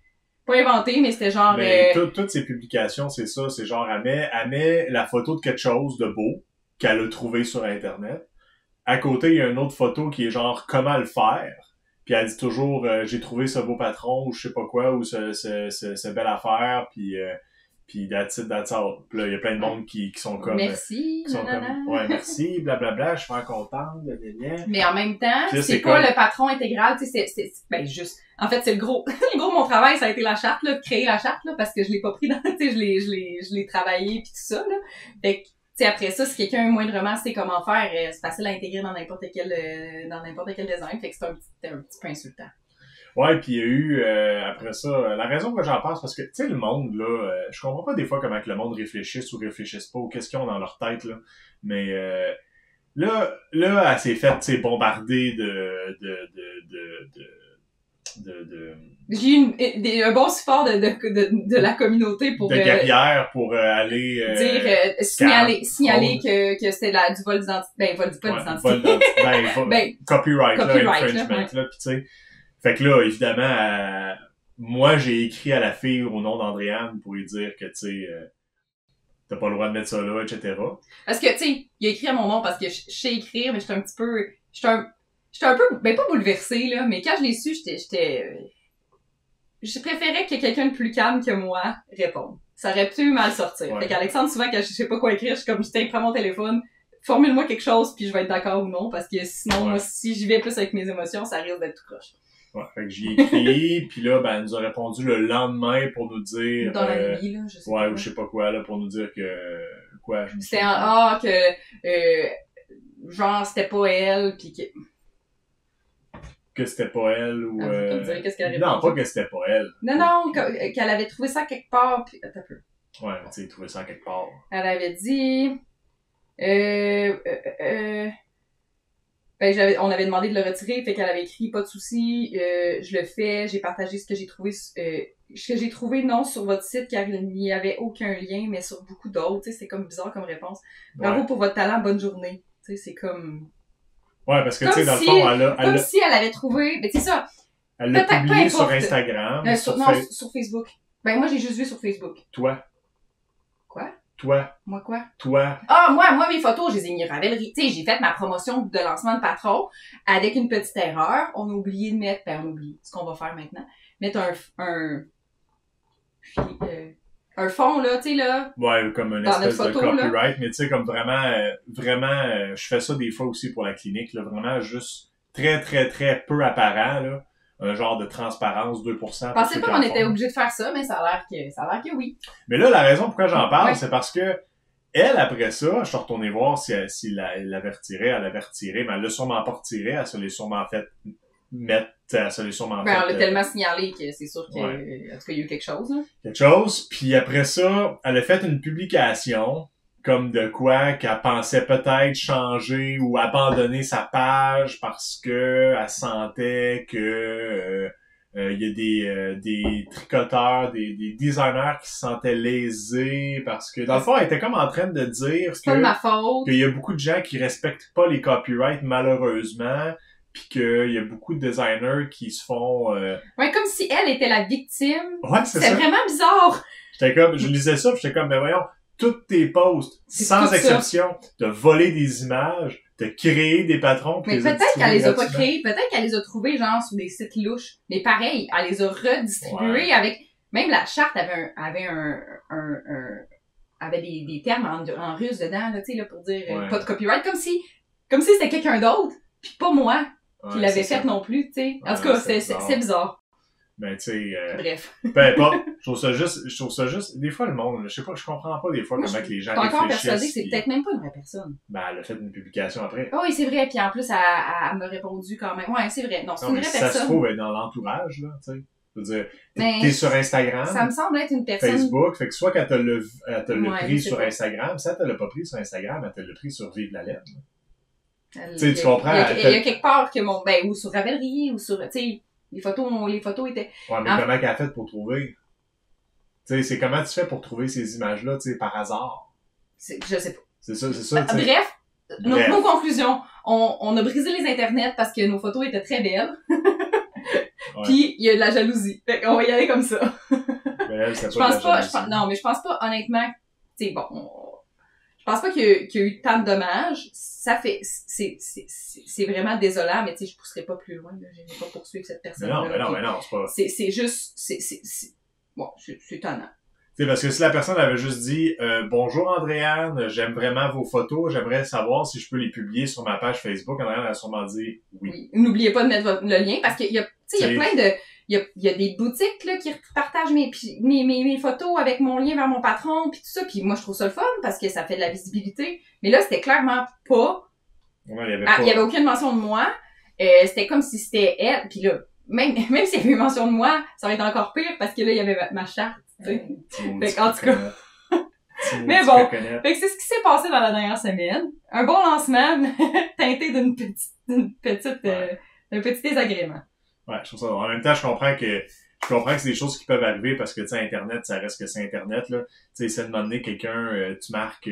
Speaker 1: pas inventé, mais c'était genre...
Speaker 2: Mais toutes ces publications, c'est ça. C'est genre, elle met la photo de quelque chose de beau qu'elle a trouvé sur Internet. À côté, il y a une autre photo qui est genre « Comment le faire ?» Puis elle dit toujours j'ai trouvé ce beau patron ou je sais pas quoi ou ce belle affaire puis that's it, that's all. Puis là il y a plein de monde qui sont comme
Speaker 1: merci,
Speaker 2: qui sont comme ouais merci blablabla, je suis pas contente blablabla.
Speaker 1: Mais en même temps c'est pas comme... le patron intégral, tu sais c'est ben juste en fait c'est le gros mon travail ça a été la charte là, de créer la charte là parce que je l'ai pas pris dans tu sais je l'ai travaillé puis tout ça là. Fait que t'sais, après ça, si quelqu'un moindrement sait comment faire, c'est facile à intégrer dans n'importe quel design. Fait que c'est un petit peu insultant.
Speaker 2: Ouais, puis il y a eu, après ça, la raison que j'en pense, parce que, tu sais, le monde, là, je comprends pas des fois comment que le monde réfléchisse ou réfléchisse pas, ou qu'est-ce qu'ils ont dans leur tête, là. Mais, là, elle s'est faite, tu sais, bombarder
Speaker 1: J'ai eu un bon support de la communauté pour...
Speaker 2: de guerrière pour aller...
Speaker 1: dire, signaler que c'était du vol d'identité. Ben, pas d'identité.
Speaker 2: Copyright, infringement, là, pis tu sais. Fait que là, évidemment, moi, j'ai écrit à la fille au nom d'Andréane pour lui dire que, tu sais, t'as pas le droit de mettre ça là, etc.
Speaker 1: Parce que, tu sais, il a écrit à mon nom parce que je sais écrire, mais j'étais un peu, ben pas bouleversée, là, mais quand je l'ai su, je préférais que quelqu'un de plus calme que moi réponde. Ça aurait pu mal sortir. Ouais. Fait qu'Alexandre, souvent, quand je sais pas quoi écrire, je suis comme, prends mon téléphone, formule-moi quelque chose, puis je vais être d'accord ou non, parce que sinon, moi, si j'y vais plus avec mes émotions, ça risque d'être tout croche.
Speaker 2: Ouais, fait que j'y ai écrit, puis là, ben, elle nous a répondu le lendemain pour nous dire...
Speaker 1: Dans la nuit, là, je sais pas.
Speaker 2: Ouais, ou je sais pas quoi, là, pour nous dire que... Quoi, je me
Speaker 1: c'était genre, c'était pas elle, pis
Speaker 2: que c'était pas elle, ou...
Speaker 1: qu'est-ce qu'elle
Speaker 2: non, pas que c'était pas elle.
Speaker 1: Non, qu'elle avait trouvé ça quelque part, pis... Attends un peu.
Speaker 2: Ouais, tu sais, trouvé ça quelque part.
Speaker 1: Elle avait dit... Ben, on avait demandé de le retirer, fait qu'elle avait écrit pas de souci, je le fais, j'ai partagé ce que j'ai trouvé, non sur votre site car il n'y avait aucun lien, mais sur beaucoup d'autres, tu sais, c'est comme bizarre comme réponse. Bravo pour votre talent, bonne journée. Tu sais, c'est comme...
Speaker 2: Ouais, parce que tu sais, dans le fond,
Speaker 1: comme si elle avait trouvé, ben c'est ça.
Speaker 2: Elle l'a publié sur Instagram.
Speaker 1: Sur Facebook. Ben moi j'ai juste vu sur Facebook.
Speaker 2: Toi.
Speaker 1: Quoi?
Speaker 2: Toi.
Speaker 1: Moi quoi?
Speaker 2: Toi.
Speaker 1: Ah, moi, mes photos, je les ai mis Ravelry. Tu sais, j'ai fait ma promotion de lancement de patron avec une petite erreur. On a oublié de mettre, ce qu'on va faire maintenant. Mettre un fond, là, tu sais, là.
Speaker 2: Ouais, comme une espèce de copyright, là. Mais tu sais, comme vraiment, je fais ça des fois aussi pour la clinique, là. Vraiment juste très, très, très peu apparent, là. Un genre de transparence, 2%.
Speaker 1: Je pensais pas qu'on était obligé de faire ça, mais ça a l'air que oui.
Speaker 2: Mais là, la raison pourquoi j'en parle, c'est parce que elle, après ça, je suis retourné voir si elle l'avait retiré, mais elle l'a sûrement pas retiré, elle se l'est sûrement fait mettre, elle se l'est sûrement fait...
Speaker 1: on l'a tellement signalé que c'est sûr qu'il en tout cas, il y a eu quelque chose, là.
Speaker 2: Quelque chose, puis après ça, elle a fait une publication comme de quoi qu'elle pensait peut-être changer ou abandonner sa page parce que elle sentait que il y a des tricoteurs, des designers qui se sentaient lésés parce que dans le fond, elle était comme en train de dire
Speaker 1: C'est pas de ma faute.
Speaker 2: qu'il y a beaucoup de gens qui respectent pas les copyrights malheureusement, puis qu'il y a beaucoup de designers qui se font
Speaker 1: Ouais, comme si elle était la victime.
Speaker 2: ouais, c'est
Speaker 1: C'est
Speaker 2: ça.
Speaker 1: vraiment bizarre.
Speaker 2: J'étais comme, je lisais ça, puis j'étais comme, ben voyons, toutes tes posts,
Speaker 1: C'est
Speaker 2: sans
Speaker 1: tout
Speaker 2: exception, de voler des images, de créer des patrons, puis
Speaker 1: Mais
Speaker 2: les a
Speaker 1: peut-être qu'elle les a pas
Speaker 2: distribués
Speaker 1: créés, peut-être qu'elle les a trouvés genre sur des sites louches. Mais pareil, elle les a redistribués
Speaker 2: Ouais.
Speaker 1: avec, même la charte avait des termes en russe dedans, là, tu sais, là, pour dire
Speaker 2: Ouais.
Speaker 1: pas de copyright, comme si c'était quelqu'un d'autre, puis pas moi, qui
Speaker 2: Ouais,
Speaker 1: l'avait
Speaker 2: c'est
Speaker 1: fait
Speaker 2: ça.
Speaker 1: non plus, tu sais. En
Speaker 2: Ouais,
Speaker 1: tout cas,
Speaker 2: c'est
Speaker 1: c'est bizarre.
Speaker 2: Ben, tu sais,
Speaker 1: Bref.
Speaker 2: peu importe. Je trouve ça juste, des fois, le monde, je sais pas, je comprends pas des fois
Speaker 1: Moi,
Speaker 2: comment
Speaker 1: je
Speaker 2: que les gens
Speaker 1: suis encore persuadée que
Speaker 2: réfléchissent.
Speaker 1: c'est
Speaker 2: Puis,
Speaker 1: peut-être même pas une vraie personne.
Speaker 2: ben, elle a fait une publication après.
Speaker 1: Oh oui, c'est vrai, puis en plus, elle m'a répondu quand même. Ouais, c'est vrai. Non, c'est
Speaker 2: Non,
Speaker 1: une
Speaker 2: mais
Speaker 1: vraie
Speaker 2: si ça se
Speaker 1: personne.
Speaker 2: trouve, elle est dans l'entourage, là, tu sais. Je veux dire,
Speaker 1: Mais
Speaker 2: t'es sur Instagram,
Speaker 1: ça me semble être une personne.
Speaker 2: Facebook, fait que soit qu'elle te l'a
Speaker 1: Ouais,
Speaker 2: pris
Speaker 1: je sais
Speaker 2: sur
Speaker 1: pas.
Speaker 2: Instagram, si elle te l'a pas pris sur Instagram, elle te l'a pris sur Vive la lettre.
Speaker 1: Elle-
Speaker 2: Tu sais,
Speaker 1: il y
Speaker 2: tu
Speaker 1: a-
Speaker 2: comprends,
Speaker 1: Il y a,
Speaker 2: elle
Speaker 1: il y a quelque part que ou sur Ravelry, ou sur, tu sais, les photos étaient.
Speaker 2: Ouais, mais
Speaker 1: Ah.
Speaker 2: comment qu'elle a fait pour trouver? Tu sais, c'est comment tu fais pour trouver ces images-là, tu sais, par hasard?
Speaker 1: Je sais pas.
Speaker 2: C'est ça, tu sais.
Speaker 1: Bref,
Speaker 2: Bref.
Speaker 1: nos conclusions. On a brisé les internets parce que nos photos étaient très belles.
Speaker 2: Ouais.
Speaker 1: Puis il y a de la jalousie. Fait qu'on va y aller comme ça.
Speaker 2: Mais elle, c'est
Speaker 1: Je pense
Speaker 2: de la
Speaker 1: pas,
Speaker 2: jalousie.
Speaker 1: non, mais je pense pas, honnêtement, tu sais, bon, je pense pas qu'il y a eu tant de dommages. Ça fait, c'est vraiment désolant, mais tu sais, je pousserai pas plus loin, là. Je vais pas poursuivre cette
Speaker 2: Mais
Speaker 1: personne-là.
Speaker 2: non, c'est pas...
Speaker 1: C'est juste, bon, c'est étonnant.
Speaker 2: Tu sais, parce que si la personne avait juste dit bonjour Andréane, j'aime vraiment vos photos, j'aimerais savoir si je peux les publier sur ma page Facebook, Andréane a sûrement dit oui.
Speaker 1: Oui. N'oubliez pas de mettre le lien parce qu'il y a, tu sais, il y a
Speaker 2: C'est-
Speaker 1: plein de, il y a des boutiques, là, qui partagent mes photos avec mon lien vers mon patron puis tout ça, puis moi, je trouve ça le fun parce que ça fait de la visibilité. Mais là, c'était clairement pas,
Speaker 2: Ouais, il y avait
Speaker 1: ah,
Speaker 2: pas...
Speaker 1: il y avait aucune mention de moi. C'était comme si c'était elle, puis là, même s'il y avait une mention de moi, ça aurait été encore pire parce que là, il y avait ma charte, tu sais. Fait qu'en tout cas. Mais bon. Fait que c'est ce qui s'est passé dans la dernière semaine. Un bon lancement, teinté d'un petit désagrément.
Speaker 2: Ouais, je trouve ça. En même temps, je comprends que c'est des choses qui peuvent arriver parce que, tu sais, Internet, ça reste que c'est Internet, là. Tu sais, c'est de demander quelqu'un, tu marques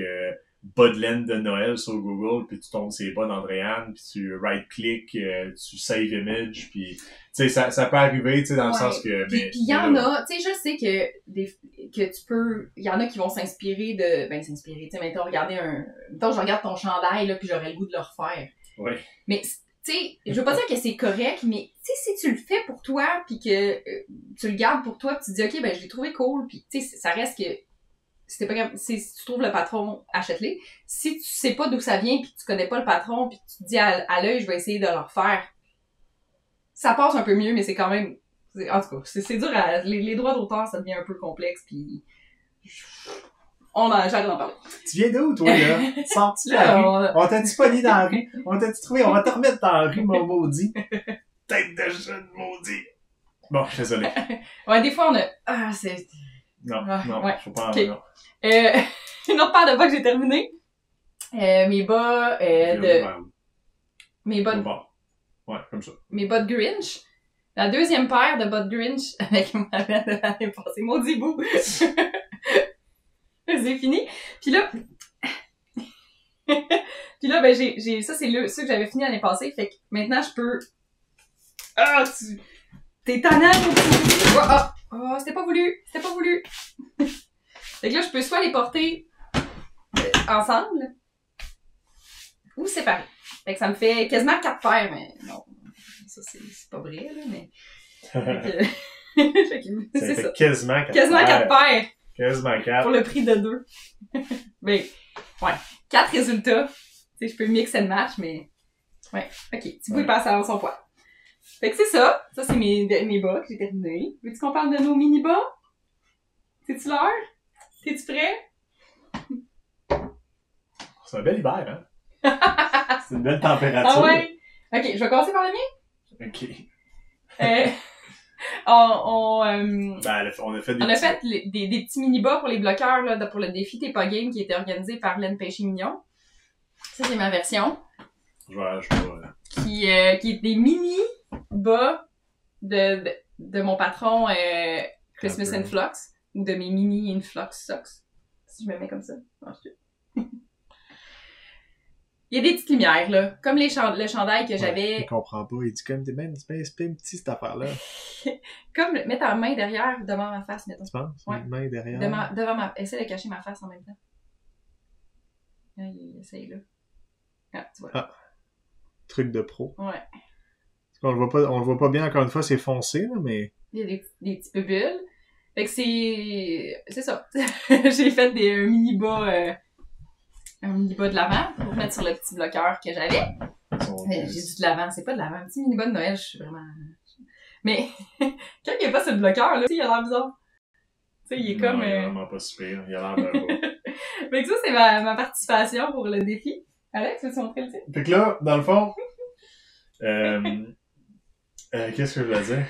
Speaker 2: bas de laine de Noël sur Google, puis tu tombes sur les bas d'Andréane, puis tu right-click, tu save image, puis, tu sais, ça peut arriver, tu sais, dans le
Speaker 1: Ouais.
Speaker 2: sens que...
Speaker 1: Puis il y en a, tu sais, je sais que tu peux, il y en a qui vont s'inspirer, tu sais, mettons, mettons, je regarde ton chandail, là, puis j'aurais le goût de le refaire.
Speaker 2: Ouais.
Speaker 1: Mais, tu sais, je veux pas dire que c'est correct, mais, tu sais, si tu le fais pour toi, puis que tu le gardes pour toi, puis tu te dis, OK, ben, je l'ai trouvé cool, puis, tu sais, ça reste que, si tu trouves le patron, achète-le. Si tu sais pas d'où ça vient, puis que tu connais pas le patron, puis tu te dis à l'œil, je vais essayer de le refaire, ça passe un peu mieux, mais c'est quand même, en tout cas, c'est dur les droits d'auteur, ça devient un peu complexe, puis j'arrête d'en parler.
Speaker 2: Tu viens d'où, toi, là? Sors-tu de la rue? On t'a-tu pogné dans la rue? On t'a-tu trouvé? On va te remettre dans la rue, mon maudit. Tête de jeune maudit. Bon, je suis désolé.
Speaker 1: Ouais, des fois, c'est...
Speaker 2: Non,
Speaker 1: Ah,
Speaker 2: non,
Speaker 1: ouais.
Speaker 2: faut pas en
Speaker 1: Ok.
Speaker 2: non.
Speaker 1: Une autre paire de bas que j'ai terminé. Mes bas
Speaker 2: Ouais, comme ça.
Speaker 1: mes bas de Grinch. La deuxième paire de bas de Grinch avec ma mère de l'année passée. Maudit bout. C'est fini. Puis là, ben, ça, c'est ceux que j'avais fini l'année passée. Fait que maintenant, je peux... Ah, t'es tannant. C'était pas voulu. Fait que là, je peux soit les porter ensemble ou séparés. Fait que ça me fait quasiment 4 paires, mais non. Ça, c'est pas vrai, là, mais... c'est ça.
Speaker 2: Quasiment 4
Speaker 1: Quasiment 4 paires.
Speaker 2: Quasiment 4.
Speaker 1: Pour le prix de 2. Mais, ouais. 4 résultats. Tu sais, je peux mix and match, mais... Ouais. OK. Tu peux y passer à son poids. Fait que c'est ça. Ça, c'est mes bas que j'ai terminés. Veux-tu qu'on parle de nos mini-bas? C'est-tu l'heure? T'es-tu prêt?
Speaker 2: C'est un bel hiver, hein? C'est une belle température.
Speaker 1: Ah ouais? OK. Je vais commencer par le mien.
Speaker 2: OK. Ben, on a fait des
Speaker 1: on a fait des petits mini-bas pour les bloqueurs, là, pour le défi T'es pas game qui était organisé par Len Péché-Mignon. Ça, c'est ma version.
Speaker 2: Je vais...
Speaker 1: Qui est des mini-bas de mon patron Christmas in Flux. Ou de mes mini in Flux socks. Si je me mets comme ça. Ensuite. Il y a des petites lumières, là. Comme le chandail que j'avais.
Speaker 2: Il comprend pas. Il dit comme t'es bien petit, cette affaire-là.
Speaker 1: Comme, mets ta main derrière, devant ma face, mettons.
Speaker 2: Tu penses?
Speaker 1: Ouais.
Speaker 2: Une main derrière.
Speaker 1: Devant ma... Essaie de cacher ma face en même temps. Ah, il essaye, là. Ah, tu vois. Ah.
Speaker 2: Truc de pro.
Speaker 1: Ouais.
Speaker 2: On le voit pas bien, encore une fois, c'est foncé, là, mais...
Speaker 1: Il y a des petits peu bulles. Fait que c'est ça. J'ai fait un mini-bas de l'avant pour mettre sur le petit bloqueur que j'avais. J'ai dit de l'avant, c'est pas de l'avant. Un petit mini-bas de Noël, je suis vraiment... Mais quand il n'y a pas ce bloqueur, là, tu sais, il a l'air bizarre. Tu sais, il est comme...
Speaker 2: Non, il est vraiment pas super. Il a l'air d'un beau.
Speaker 1: Fait que ça, c'est ma participation pour le défi. Alex, veux-tu montrer le titre?
Speaker 2: Fait que là, dans le fond... qu'est-ce que je voulais dire?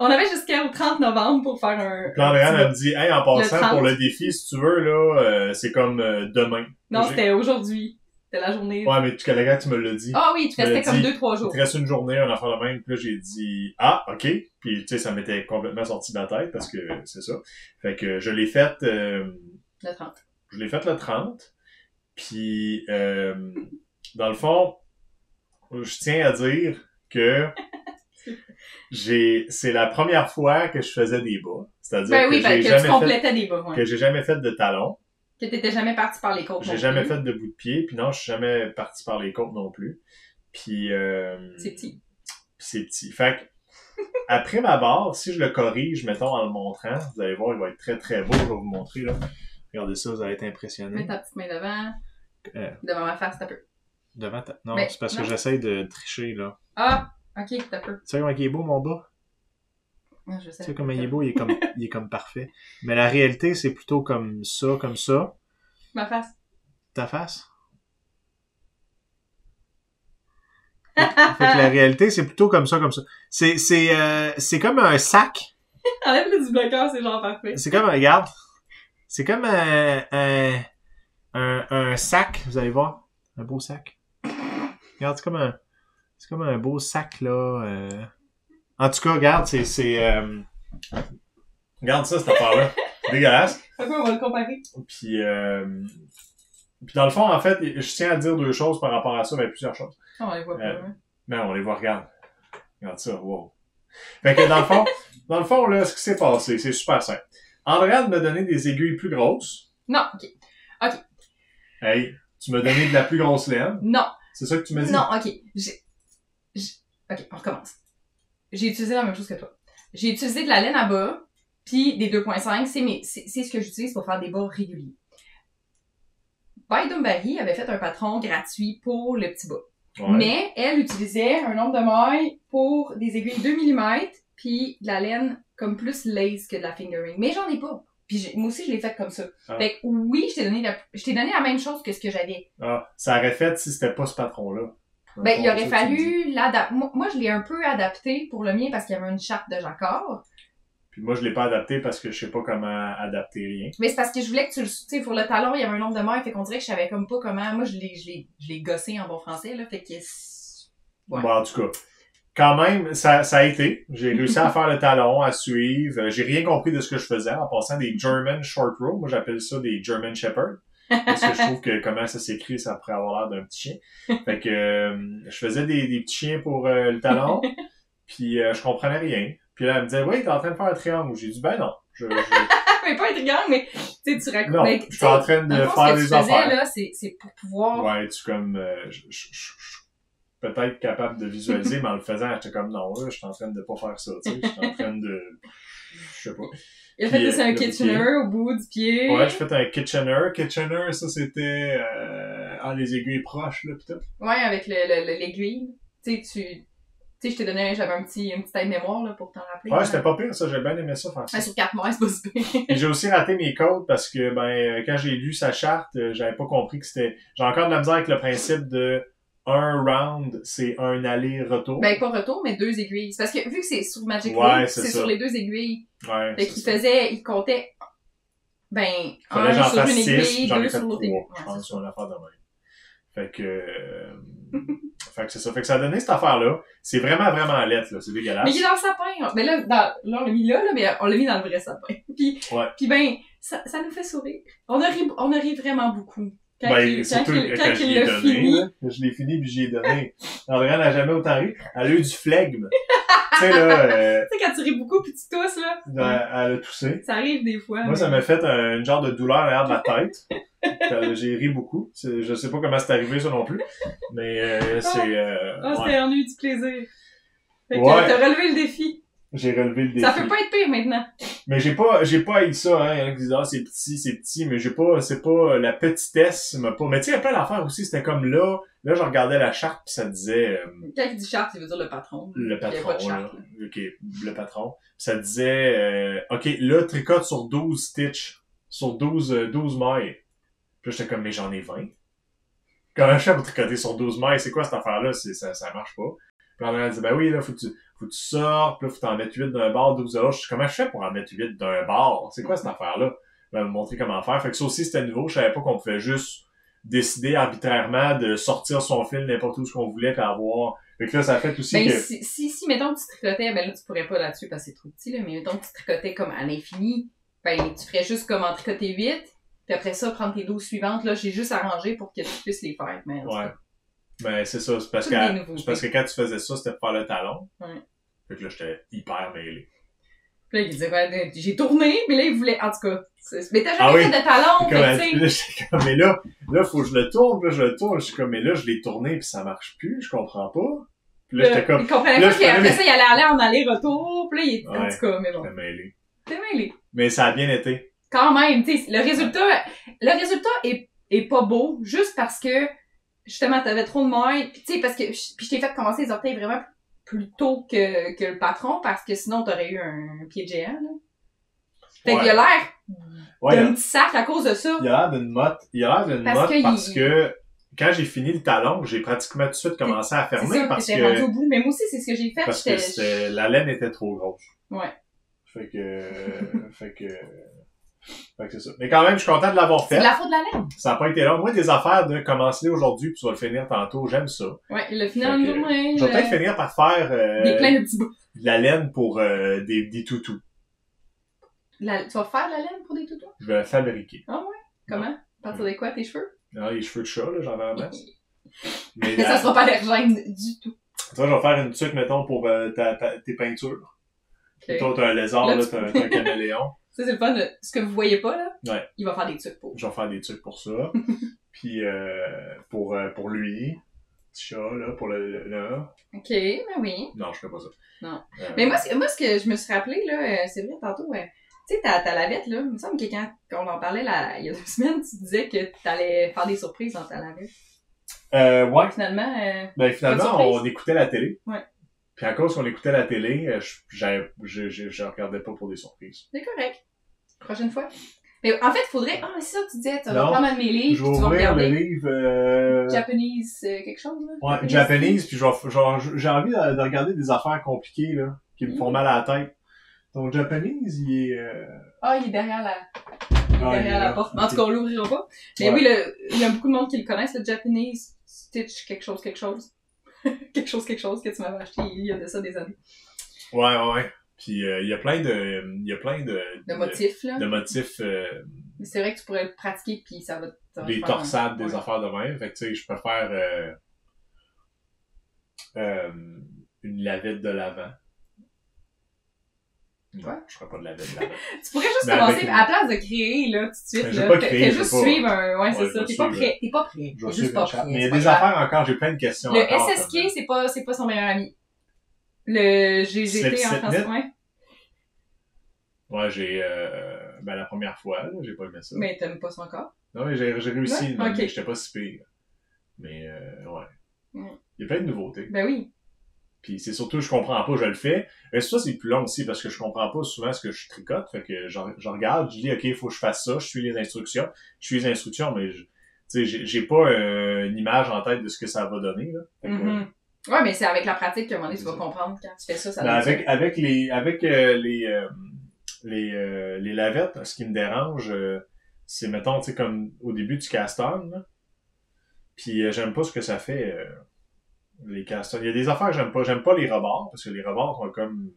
Speaker 1: On avait jusqu'au 30 novembre pour faire un...
Speaker 2: Andréane, elle me dit, hey, en passant, pour le défi, si tu veux, là, c'est comme demain.
Speaker 1: Non, c'était aujourd'hui. C'était la journée.
Speaker 2: Ouais, mais tu me l'as dit.
Speaker 1: Ah oui, tu restais comme 2-3 jours.
Speaker 2: Il te reste une journée, un affaire de même. Puis là, j'ai dit, ah, OK. Puis, tu sais, ça m'était complètement sorti de la tête parce que c'est ça. Fait que je l'ai faite...
Speaker 1: le 30.
Speaker 2: Je l'ai faite le 30. Puis, dans le fond, je tiens à dire que... c'est la première fois que je faisais des bas. C'est-à-dire
Speaker 1: que tu complétais des bas. Ouais.
Speaker 2: Que j'ai jamais fait de talons.
Speaker 1: Que t'étais jamais parti par les côtes.
Speaker 2: J'ai jamais fait de bout de pied. Puis non, je suis jamais parti par les côtes non plus. Puis
Speaker 1: c'est petit.
Speaker 2: C'est petit. Fait que, après ma barre, si je le corrige, mettons, en le montrant, vous allez voir, il va être très très beau. Je vais vous montrer, là. Regardez ça, vous allez être impressionné.
Speaker 1: Mets ta petite main devant. Devant ma face, t'as peu.
Speaker 2: Devant ta... Non, c'est parce que j'essaie de tricher, là.
Speaker 1: Ah! Ok, t'as peu.
Speaker 2: Tu sais comment il est beau, mon bas?
Speaker 1: Ah, je sais.
Speaker 2: Tu sais comment il est beau, il est comme parfait. Mais la réalité, c'est plutôt comme ça, comme ça.
Speaker 1: Ma face.
Speaker 2: Ta face? Fait que la réalité, c'est plutôt comme ça, comme ça. C'est comme un sac.
Speaker 1: Enlève-le du bloqueur, c'est genre parfait.
Speaker 2: C'est comme, regarde. C'est comme un sac, vous allez voir. Un beau sac. Regarde, c'est comme un beau sac, là. En tout cas, regarde, regarde ça, cette affaire-là. C'est dégueulasse.
Speaker 1: Ok, on va le comparer.
Speaker 2: Puis dans le fond, en fait, je tiens à dire deux choses par rapport à ça, mais plusieurs choses.
Speaker 1: On les voit pas, hein.
Speaker 2: Non, on les voit, regarde. Regarde ça, wow. Fait que dans le fond, là, ce qui s'est passé, c'est super simple. Andréane m'a donné des aiguilles plus grosses.
Speaker 1: Non, ok.
Speaker 2: Hey, tu m'as donné de la plus grosse laine.
Speaker 1: Non. C'est
Speaker 2: ça que tu m'as dit?
Speaker 1: Non, ok. Ok, on recommence. J'ai utilisé la même chose que toi. J'ai utilisé de la laine à bas, puis des 2.5, c'est ce que j'utilise pour faire des bas réguliers. By Dumbarry avait fait un patron gratuit pour le petit bas. Ouais. Mais elle utilisait un nombre de mailles pour des aiguilles 2 mm, puis de la laine comme plus lace que de la fingering. Mais j'en ai pas. Puis moi aussi, je l'ai fait comme ça. Ah. Fait que oui, je t'ai donné la même chose que ce que j'avais.
Speaker 2: Ah, ça aurait fait si c'était pas ce patron-là.
Speaker 1: Ben, il aurait fallu l'adapter. Moi, je l'ai un peu adapté pour le mien parce qu'il y avait une charte de jacquard.
Speaker 2: Puis moi, je l'ai pas adapté parce que je sais pas comment adapter rien.
Speaker 1: Mais c'est parce que je voulais que tu sais, pour le talon, il y avait un nombre de mailles, fait qu'on dirait que je savais comme pas comment. Moi, je l'ai gossé en bon français, là, fait que...
Speaker 2: Ouais. Bon, en tout cas, quand même, ça a été. J'ai réussi à faire le talon, à suivre. J'ai rien compris de ce que je faisais en passant des German Short Row. Moi, j'appelle ça des German Shepherd. Parce que je trouve que comment ça s'écrit, ça pourrait avoir l'air d'un petit chien. Fait que je faisais des petits chiens pour le talon, puis je comprenais rien. Puis là, elle me disait, oui, t'es en train de faire un triangle. J'ai dit, ben non.
Speaker 1: Mais pas un triangle, mais tu sais, tu racontes.
Speaker 2: Non, je suis en train de faire des affaires.
Speaker 1: Là, c'est pour pouvoir...
Speaker 2: Ouais, tu comme... je suis peut-être capable de visualiser, mais en le faisant, j'étais comme, non, là, je suis en train de pas faire ça, tu sais. Je suis en train de... Je sais pas.
Speaker 1: Il a fait un Kitchener au bout du pied.
Speaker 2: Ouais, j'ai fait un Kitchener. Kitchener, ça, c'était les aiguilles proches, là, pis tout.
Speaker 1: Ouais, avec l'aiguille. Tu sais, je t'ai donné, j'avais une petite aide-mémoire, là, pour t'en rappeler.
Speaker 2: Ouais, c'était pas pire, ça. J'ai bien aimé ça, faire ça.
Speaker 1: Ouais, sur 4 mois, c'est pas si pire.
Speaker 2: Et j'ai aussi raté mes codes parce que, quand j'ai lu sa charte, j'avais pas compris que c'était... J'ai encore de la misère avec le principe de un round, c'est un aller-retour.
Speaker 1: Ben, pas retour, mais 2 aiguilles. C'est parce que, vu que c'est sur Magic
Speaker 2: Ouais,
Speaker 1: Loop,
Speaker 2: c'est
Speaker 1: c'est
Speaker 2: ça.
Speaker 1: sur les 2 aiguilles.
Speaker 2: Ouais,
Speaker 1: Fait qu'il il comptait, ben,
Speaker 2: fallait que
Speaker 1: un
Speaker 2: j'en
Speaker 1: sur
Speaker 2: fasse
Speaker 1: une
Speaker 2: 6,
Speaker 1: aiguille,
Speaker 2: j'en
Speaker 1: 2
Speaker 2: ai fait
Speaker 1: sur l'autre
Speaker 2: 3,
Speaker 1: aiguille.
Speaker 2: je
Speaker 1: Ouais,
Speaker 2: pense,
Speaker 1: c'est
Speaker 2: sur
Speaker 1: ça.
Speaker 2: une affaire de même. Fait que, fait que c'est ça. Fait que ça a donné cette affaire-là. C'est vraiment, vraiment lettre, là. C'est dégueulasse.
Speaker 1: Mais il est dans le sapin. Ben là, on l'a mis là, mais on l'a mis dans le vrai sapin. Puis,
Speaker 2: Ouais.
Speaker 1: puis ben, ça nous fait sourire. On a ri vraiment beaucoup. Quand il
Speaker 2: Surtout quand je
Speaker 1: il
Speaker 2: l'ai
Speaker 1: l'a
Speaker 2: donné,
Speaker 1: fini.
Speaker 2: là. Je l'ai fini puis j'y ai donné. Andréane n'a jamais autant ri. Elle a eu du flegme. Tu sais, là,
Speaker 1: Tu sais, quand tu ris beaucoup pis tu tousses, là.
Speaker 2: elle a toussé.
Speaker 1: Ça arrive des fois.
Speaker 2: Moi, ça m'a fait une genre de douleur derrière de la tête. J'ai ri beaucoup. Je sais pas comment c'est arrivé, ça non plus. Mais c'est...
Speaker 1: C'était on a eu du plaisir. Fait que
Speaker 2: Ouais.
Speaker 1: t'as relevé le défi.
Speaker 2: J'ai relevé le défi.
Speaker 1: Ça peut pas être pire maintenant.
Speaker 2: Mais j'ai pas haï ça, hein. Il y en a qui disent, ah, c'est petit, mais c'est pas, la petitesse m'a pas, mais tu sais, il y a plein d'affaires aussi, c'était comme là, je regardais la charte pis ça disait,
Speaker 1: Quand il dit charte, il veut dire le patron.
Speaker 2: le
Speaker 1: Il y a
Speaker 2: patron,
Speaker 1: pas de charte,
Speaker 2: là. Ok, le patron. Pis ça disait, ok, là, tricote sur 12 stitches, sur 12 mailles. Puis là, j'étais comme, mais j'en ai 20. Comment je fais pour tricoter sur 12 mailles? C'est quoi cette affaire-là? Ça marche pas. Puis là, elle dit, ben oui, là, faut que tu sortes, puis là, faut t'en mettre 8 d'un bord, 12 de l'autre. Je dis, comment je fais pour en mettre 8 d'un bord? C'est quoi cette affaire-là? Elle m'a montré comment faire. Fait que ça aussi, c'était nouveau. Je savais pas qu'on pouvait juste décider arbitrairement de sortir son fil n'importe où ce qu'on voulait puis avoir. Fait que là, ça fait aussi
Speaker 1: ben,
Speaker 2: que...
Speaker 1: si, mettons, tu tricotais, ben là, tu pourrais pas là-dessus parce que c'est trop petit, là, mais mettons que tu tricotais comme à l'infini, ben, tu ferais juste comme en tricoter 8, puis après ça, prendre tes 12 suivantes, là, j'ai juste arrangé pour que tu puisses les faire, mais...
Speaker 2: Ouais. Ben, c'est ça. C'est parce que quand tu faisais ça, c'était pour faire le talon.
Speaker 1: Ouais.
Speaker 2: Fait que là, j'étais hyper mêlé.
Speaker 1: Puis là, il disait, ouais, j'ai tourné, mais là, il voulait, en tout cas, mais t'as
Speaker 2: Ah
Speaker 1: jamais
Speaker 2: oui.
Speaker 1: fait de talon,
Speaker 2: Comme,
Speaker 1: fait que,
Speaker 2: là, j'étais comme, mais là, faut que je le tourne, puis là, je le tourne. Je suis comme, mais là, je l'ai tourné, puis ça marche plus, je comprends pas. Puis là, j'étais comme...
Speaker 1: il comprenait
Speaker 2: là,
Speaker 1: pas
Speaker 2: je
Speaker 1: qu'après
Speaker 2: prenais
Speaker 1: ça, il allait aller en aller-retour, puis là, il était, en
Speaker 2: Ouais.
Speaker 1: tout cas, mais bon.
Speaker 2: J'étais mêlé.
Speaker 1: T'es mêlé.
Speaker 2: Mais ça a bien été.
Speaker 1: Quand même, tu sais, le résultat est pas beau, juste parce que, justement, t'avais trop de mailles, pis tu sais, parce que, puis je t'ai fait commencer les orteils vraiment plus tôt que le patron, parce que sinon t'aurais eu un pied de géant, là. Fait qu'il a l'air d'un petit sac à cause de ça.
Speaker 2: Il a l'air d'une motte. Parce que quand j'ai fini le talon, j'ai pratiquement tout de suite commencé à fermer
Speaker 1: C'est ça,
Speaker 2: parce
Speaker 1: t'étais rendu au bout. Mais moi aussi, c'est ce que j'ai fait.
Speaker 2: Parce que la laine était trop grosse.
Speaker 1: Ouais.
Speaker 2: Fait que c'est ça. Mais quand même, je suis content de l'avoir fait.
Speaker 1: C'est de la faute de la laine.
Speaker 2: Ça n'a pas été long. Moi, des affaires de commencer aujourd'hui puis tu vas le finir tantôt, j'aime ça.
Speaker 1: Ouais, il l'a fini en une journée.
Speaker 2: Je vais peut-être finir par faire
Speaker 1: plein de petits bouts.
Speaker 2: de la laine pour des toutous.
Speaker 1: Tu vas faire de la laine pour des toutous?
Speaker 2: Je vais la fabriquer.
Speaker 1: Ah ouais? Comment? À partir de quoi? Tes cheveux?
Speaker 2: Non, les cheveux de chat, là, j'en ai en masse.
Speaker 1: Mais ça sera pas allergène du tout.
Speaker 2: Tu vois, je vais faire une tuque, mettons, pour tes peintures.
Speaker 1: Okay.
Speaker 2: Mettons, t'as un lézard, là, t'as un caméléon.
Speaker 1: Ça, c'est le fun. Ce que vous voyez pas, là.
Speaker 2: Ouais.
Speaker 1: Il va faire des trucs pour.
Speaker 2: Je vais faire des trucs pour ça. Puis, pour lui. Petit chat, là, pour là.
Speaker 1: OK, ben oui.
Speaker 2: Non, je ferai pas ça.
Speaker 1: Non. Mais moi, ce que je me suis rappelé, là, c'est vrai, tantôt, tu sais, ta lavette, là, il me semble que quand on en parlait il y a 2 semaines, tu disais que t'allais faire des surprises dans ta lavette.
Speaker 2: Ouais.
Speaker 1: Finalement,
Speaker 2: on écoutait la télé.
Speaker 1: Ouais.
Speaker 2: Puis à cause qu'on écoutait la télé, je regardais pas pour des surprises.
Speaker 1: C'est correct. Prochaine fois. Mais en fait, il faudrait... Ah, c'est ça que tu disais, tu vas
Speaker 2: Non,
Speaker 1: prendre un de mes livres,
Speaker 2: je vais
Speaker 1: tu vas
Speaker 2: ouvrir
Speaker 1: regarder.
Speaker 2: le livre...
Speaker 1: Japanese quelque chose, là?
Speaker 2: Ouais, Japanese, puis j'ai envie de regarder des affaires compliquées, là, qui me font mal à la tête. Donc, Japanese, il est...
Speaker 1: Ah, il est derrière la porte. En tout cas, on l'ouvrira pas. Mais oui, il y a beaucoup de monde qui le connaissent, le Japanese Stitch quelque chose. quelque chose que tu m'avais acheté il y a de ça des années.
Speaker 2: Ouais. Puis il y a plein de
Speaker 1: motifs, là.
Speaker 2: De motifs.
Speaker 1: Mais c'est vrai que tu pourrais le pratiquer, puis ça va
Speaker 2: des torsades, des affaires de même. Fait que tu sais, je peux faire une lavette de l'avant.
Speaker 1: Ouais.
Speaker 2: Je ferais pas de lavette de l'avant.
Speaker 1: Tu pourrais juste commencer, à la place de créer, là, tout de suite,
Speaker 2: je
Speaker 1: là. Fais juste suivre un... Ouais, c'est ça. T'es pas prêt. T'es juste pas prêt.
Speaker 2: Mais il y a des affaires encore, j'ai plein de questions
Speaker 1: le
Speaker 2: encore.
Speaker 1: Le SSK, c'est pas son meilleur ami. Le GGT en français, ouais.
Speaker 2: Ouais, j'ai... la première fois, là, j'ai pas aimé ça.
Speaker 1: Mais t'aimes pas ça encore?
Speaker 2: Non, mais j'ai réussi,
Speaker 1: ouais?
Speaker 2: mais j'étais pas si pire. Mais, ouais. Il y a plein de nouveautés.
Speaker 1: Ben oui.
Speaker 2: Puis c'est surtout, je comprends pas, je le fais. Mais ça, c'est plus long aussi, parce que je comprends pas souvent ce que je tricote. Fait que je regarde, je dis, OK, il faut que je fasse ça, je suis les instructions, mais tu sais, j'ai pas une image en tête de ce que ça va donner, là. Fait que,
Speaker 1: Ouais, mais c'est avec la pratique qu'à un moment donné, tu vas comprendre quand tu fais ça, ça
Speaker 2: ben,
Speaker 1: donne ça.
Speaker 2: avec les lavettes, ce qui me dérange, c'est, mettons, tu sais, comme au début du cast-on, là. Puis j'aime pas ce que ça fait, les cast-on. Il y a des affaires que j'aime pas. J'aime pas les rebords, parce que les rebords sont comme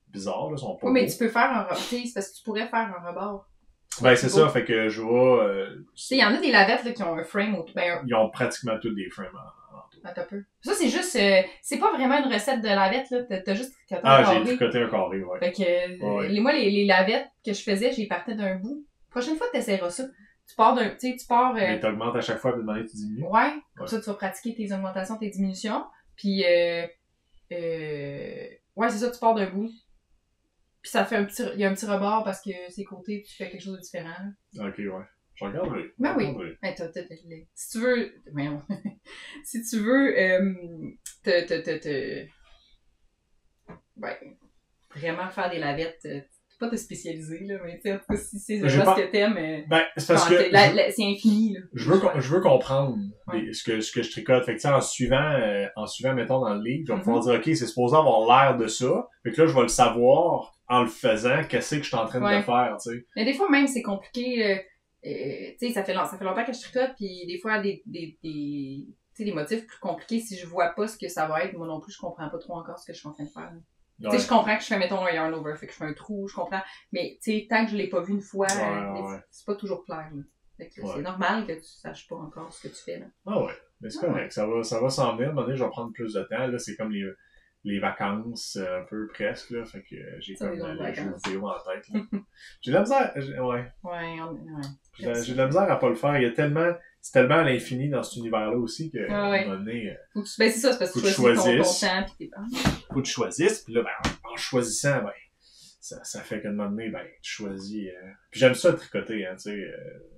Speaker 2: bizarres, là, sont pas
Speaker 1: Oui, mais
Speaker 2: beaux.
Speaker 1: tu peux faire un rebord. C'est parce que tu pourrais faire un rebord.
Speaker 2: Ben, c'est ça, fait que je vois,
Speaker 1: Tu sais, il y en a des lavettes là, qui ont un frame autour. Ben,
Speaker 2: ils ont pratiquement tous des frames en tout.
Speaker 1: attends un peu. Ça, c'est juste... c'est pas vraiment une recette de lavette, là. T'as juste tricoté un
Speaker 2: Ah, j'ai
Speaker 1: carré.
Speaker 2: tricoté un carré, ouais.
Speaker 1: Fait que,
Speaker 2: Ouais.
Speaker 1: moi, les lavettes que je faisais, j'y partais d'un bout. Prochaine fois, t'essaieras ça. Tu pars d'un... Tu sais, tu pars...
Speaker 2: Mais t'augmentes à chaque fois, puis demander tu diminues.
Speaker 1: Ouais. Comme
Speaker 2: Ouais.
Speaker 1: ça, tu vas pratiquer tes augmentations, tes diminutions. Puis, ouais, c'est ça, tu pars d'un bout. Puis ça fait il y a un petit rebord parce que c'est côté, tu fais quelque chose de différent.
Speaker 2: Ok, ouais. Je regarderai.
Speaker 1: Ben oui. Hey, si tu veux, voyons. Si tu veux, ben, vraiment faire des lavettes, pas te spécialiser, là, mais tu sais, en tout cas, si c'est vraiment ce que t'aimes,
Speaker 2: ben, c'est parce que
Speaker 1: c'est infini, là.
Speaker 2: je veux comprendre
Speaker 1: Ouais.
Speaker 2: ce que je tricote. Fait que, tu sais, en suivant, mettons, dans le livre, je vais pouvoir dire, OK, c'est supposé avoir l'air de ça. Fait que là, je vais le savoir en le faisant, qu'est-ce que je suis en train de faire, tu sais.
Speaker 1: Mais des fois, même, c'est compliqué, tu sais, ça fait longtemps que je tricote, puis des fois, tu sais, des motifs plus compliqués, si je vois pas ce que ça va être, moi non plus, je comprends pas trop encore ce que je suis en train de faire.
Speaker 2: Ouais.
Speaker 1: Tu sais, je comprends que je fais, mettons, un yarn over, fait que je fais un trou, je comprends. Mais, tu sais, tant que je l'ai pas vu une fois, c'est pas toujours clair, là. Fait que c'est normal que tu saches pas encore ce que tu fais, là.
Speaker 2: Ah ouais. Mais c'est correct. Ça va s'en venir. À un moment donné, je vais prendre plus de temps. Là, c'est comme les vacances, un peu presque, là. Fait que j'ai comme les jeux vidéo en tête, là. J'ai de la misère. J'ai de la misère à pas le faire. Il y a tellement, c'est tellement à l'infini dans cet univers-là aussi que, à un moment donné,
Speaker 1: ben, c'est ça, c'est parce que tu choisis ton temps pis t'es pas.
Speaker 2: Faut que tu choisisses, pis là, ben, en choisissant, ben, ça fait qu'à un moment donné, ben, tu choisis, Puis j'aime ça tricoter, hein, tu sais,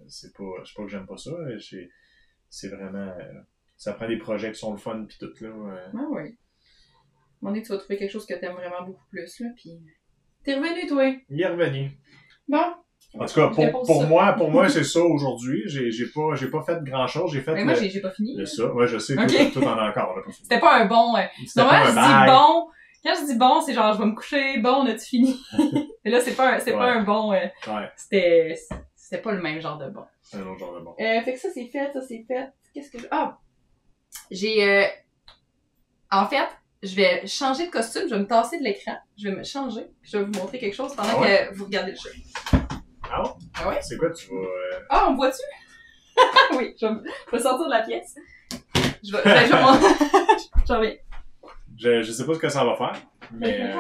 Speaker 2: c'est pas que j'aime pas ça, c'est vraiment, ça prend des projets qui sont le fun pis tout, là.
Speaker 1: Ah oui. À un moment donné, tu vas trouver quelque chose que t'aimes vraiment beaucoup plus, là, pis t'es revenu, toi.
Speaker 2: Il est revenu.
Speaker 1: Bon.
Speaker 2: En tout cas, pour moi, c'est ça aujourd'hui. J'ai pas fait grand chose. J'ai fait
Speaker 1: mais moi, j'ai pas fini.
Speaker 2: Ça. Ouais, je sais, tout en a encore, là, pas fini.
Speaker 1: C'était pas un bon, normalement, je dis bon. Quand je dis bon, c'est genre, je vais me coucher, bon, on a-tu fini? Et là, c'est pas un bon, c'était pas le même genre de bon.
Speaker 2: C'est un autre genre de bon.
Speaker 1: Fait que ça, c'est fait. Qu'est-ce que j'ai, en fait, je vais changer de costume, je vais me tasser de l'écran, je vais me changer, puis je vais vous montrer quelque chose pendant que vous regardez le jeu.
Speaker 2: Ah bon? Ah ouais? C'est quoi, tu vas...
Speaker 1: Ah, on me voit-tu? Oui, je vais sortir de la pièce. Je vais montrer. J'en reviens.
Speaker 2: Je sais pas ce que ça va faire, mais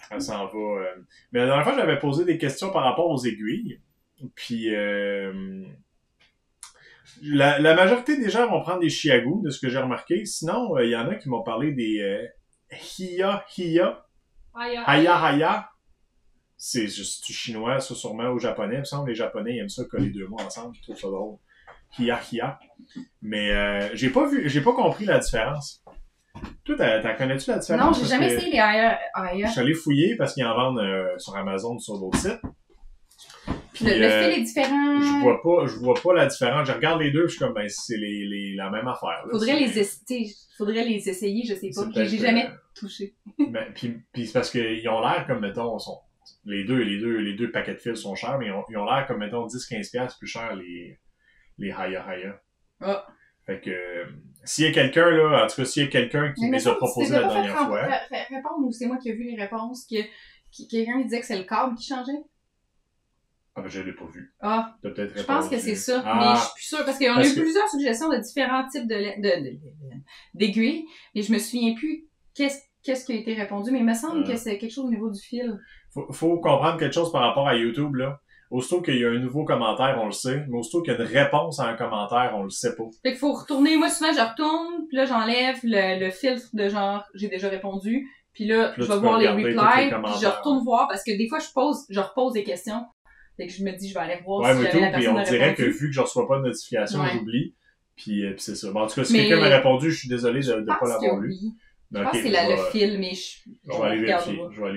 Speaker 2: ça s'en va. Mais la dernière fois, j'avais posé des questions par rapport aux aiguilles. Puis la majorité des gens vont prendre des chiagous, de ce que j'ai remarqué. Sinon, il y en a qui m'ont parlé des Haya. C'est juste du chinois, ça sûrement au japonais. Il me semble que les japonais ils aiment ça coller deux mots ensemble, je trouve ça drôle. Hiya. Mais j'ai pas compris la différence. Toi, t'en connais-tu la différence?
Speaker 1: Non, j'ai jamais essayé les Haya.
Speaker 2: Je suis allé fouiller parce qu'ils en vendent sur Amazon, sur d'autres sites.
Speaker 1: Puis le fil est différent.
Speaker 2: Je vois pas la différence. Je regarde les deux, je suis comme, ben, c'est la même affaire. Là.
Speaker 1: Faudrait les essayer, je sais pas. J'ai jamais touché.
Speaker 2: Ben, puis c'est parce qu'ils ont l'air comme, mettons, les deux paquets de fils sont chers, mais ils ont l'air comme, mettons, 10-15$ plus cher les Haya.
Speaker 1: Ah.
Speaker 2: Fait que, s'il y a quelqu'un, là, en tout cas, s'il y a quelqu'un qui me les a proposés la dernière fois.
Speaker 1: Répondre, ou c'est moi qui ai vu les réponses, quelqu'un me disait que c'est le câble qui changeait?
Speaker 2: Ah, ben, je l'ai pas vu.
Speaker 1: Ah.
Speaker 2: T'as peut-être répondu.
Speaker 1: Je pense que c'est ça. Mais je suis plus sûre, parce qu'on a eu plusieurs suggestions de différents types d'aiguilles, mais je me souviens plus qu'est-ce qui a été répondu, mais il me semble que c'est quelque chose au niveau du fil.
Speaker 2: Faut comprendre quelque chose par rapport à YouTube, là. Aussitôt qu'il y a un nouveau commentaire, on le sait. Mais aussitôt qu'il y a une réponse à un commentaire, on le sait pas.
Speaker 1: Fait qu'il faut retourner. Moi, souvent, je retourne, puis là, j'enlève le filtre de genre, j'ai déjà répondu. Puis là je vais voir les replies, puis je retourne voir, parce que des fois, je repose des questions. Fait que je me dis, je vais aller voir si la personne a répondu.
Speaker 2: On dirait que vu que je reçois pas de notification, j'oublie. Puis c'est ça. Bon, en tout cas, si quelqu'un m'a répondu, je suis désolé de pas l'avoir lu.
Speaker 1: Je pense que c'est le fil, mais
Speaker 2: je vais aller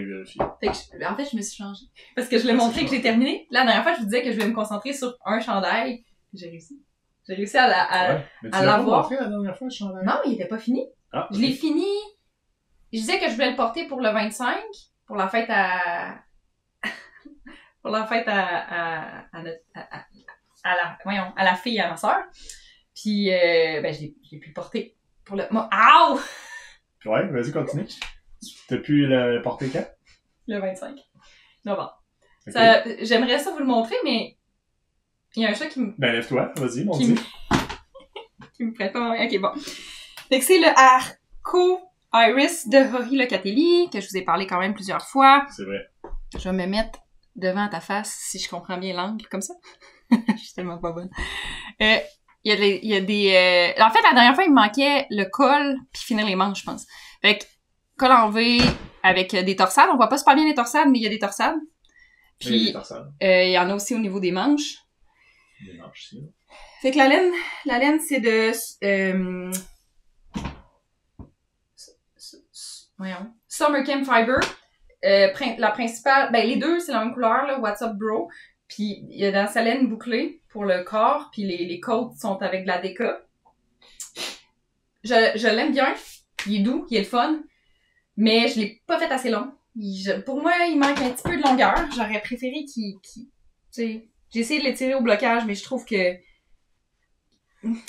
Speaker 2: vérifier.
Speaker 1: Fait que en fait, je me suis changée. Parce que je l'ai montré que j'ai terminé. La dernière fois, je vous disais que je vais me concentrer sur un chandail. J'ai réussi. J'ai réussi à
Speaker 2: Ouais. Mais tu
Speaker 1: à
Speaker 2: l'as pas
Speaker 1: l'avoir.
Speaker 2: montré la dernière fois, le chandail?
Speaker 1: Non, il était pas fini.
Speaker 2: Ah,
Speaker 1: Je l'ai fini. Je disais que je voulais le porter pour le 25, pour la fête pour la fête à la fille, à ma sœur. Puis, ben, je l'ai pu le porter pour le... Ow!
Speaker 2: Ouais, vas-y, continue. T'as pu le porter quand?
Speaker 1: Le 25 novembre.
Speaker 2: Okay.
Speaker 1: Ça, j'aimerais ça vous le montrer, mais il y a un chat qui me...
Speaker 2: Ben, lève-toi, vas-y, mon Dieu.
Speaker 1: qui me prête pas ma main. Ok, bon. Fait que c'est le Arco Iris de Rory Locatelli, que je vous ai parlé quand même plusieurs fois.
Speaker 2: C'est vrai.
Speaker 1: Je vais me mettre devant ta face, si je comprends bien l'angle, comme ça. Je suis tellement pas bonne. Il y a des... En fait, la dernière fois, il me manquait le col puis finir les manches, je pense. Fait que, col en V avec des torsades. On voit pas super bien les torsades, mais il y a des torsades. Puis, il y en a aussi au niveau des manches.
Speaker 2: Des manches, ici.
Speaker 1: Fait que la laine, c'est de... voyons. Summer Camp Fiber. La principale... Ben, les deux, c'est la même couleur, là, What's Up Bro. Puis, il y a dans sa laine bouclée pour le corps, puis les côtes sont avec de la déca. Je l'aime bien. Il est doux, il est le fun. Mais je l'ai pas fait assez long. Pour moi, il manque un petit peu de longueur. J'aurais préféré qu'il tu sais, j'ai essayé de l'étirer au blocage, mais je trouve que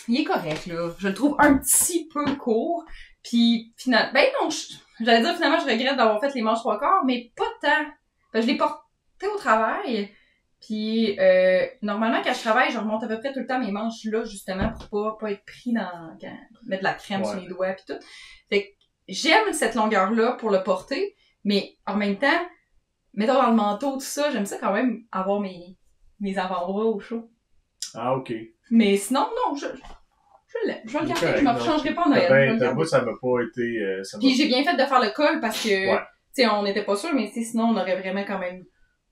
Speaker 1: il est correct, là. Je le trouve un petit peu court. Puis, finalement, ben non, j'allais dire finalement, je regrette d'avoir fait les manches 3/4, mais pas tant. Je l'ai porté au travail. Puis, normalement, quand je travaille, je remonte à peu près tout le temps mes manches là, justement, pour pas être pris mettre de la crème sur les doigts pis tout. Fait que, j'aime cette longueur-là pour le porter, mais en même temps, mettons dans le manteau, tout ça, j'aime ça quand même avoir mes avant-bras au chaud.
Speaker 2: Ah, ok.
Speaker 1: Mais sinon, non, je l'aime. Je vais le garder, je ne me changerai pas en Noël.
Speaker 2: Moi, ça m'a pas été...
Speaker 1: Puis j'ai bien fait de faire le col parce que,
Speaker 2: ouais.
Speaker 1: Tu sais, on n'était pas sûr, mais sinon, on aurait vraiment quand même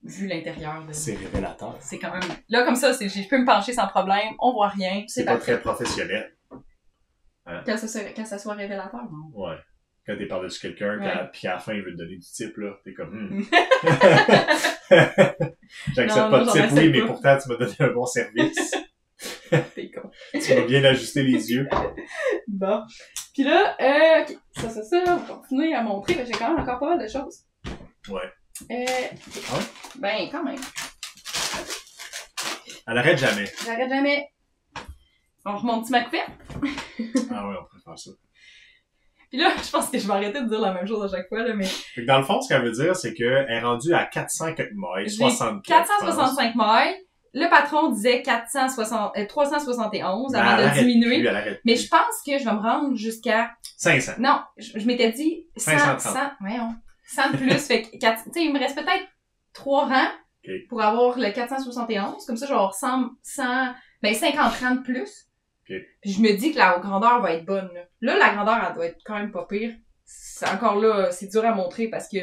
Speaker 1: vu l'intérieur.
Speaker 2: C'est révélateur.
Speaker 1: C'est quand même... Là, comme ça, je peux me pencher sans problème, on voit rien.
Speaker 2: C'est pas très professionnel.
Speaker 1: Hein? Quand ça soit révélateur, non?
Speaker 2: Ouais. Quand t'es par-dessus quelqu'un, puis à la fin, il veut te donner du type, là, t'es comme... J'accepte pas de type, oui, mais pourtant, tu m'as donné un bon service.
Speaker 1: T'es con.
Speaker 2: Tu m'as bien ajusté les yeux.
Speaker 1: Bon. Puis là, okay. Ça, on va continuer à montrer, mais j'ai quand même encore pas mal de choses.
Speaker 2: Ouais.
Speaker 1: Ah? Ben, quand même.
Speaker 2: Elle arrête jamais.
Speaker 1: J'arrête jamais. On remonte ma couverte.
Speaker 2: Ah ouais, on préfère ça.
Speaker 1: Puis là, je pense que je vais arrêter de dire la même chose à chaque fois, là, mais...
Speaker 2: Fait que dans le fond, ce qu'elle veut dire, c'est qu'elle est rendue à 400 quelques mailles, 64.
Speaker 1: 465 mailles. Le patron disait 371 avant de diminuer. Mais je pense que je vais me rendre jusqu'à...
Speaker 2: 500.
Speaker 1: Non, je m'étais dit 100 de plus. Fait que, tu sais, il me reste peut-être 3 rangs pour avoir le 471. Comme ça, je vais avoir 50 rangs de plus.
Speaker 2: Okay.
Speaker 1: Puis je me dis que la grandeur va être bonne. Là, la grandeur, elle doit être quand même pas pire. Encore là, c'est dur à montrer parce que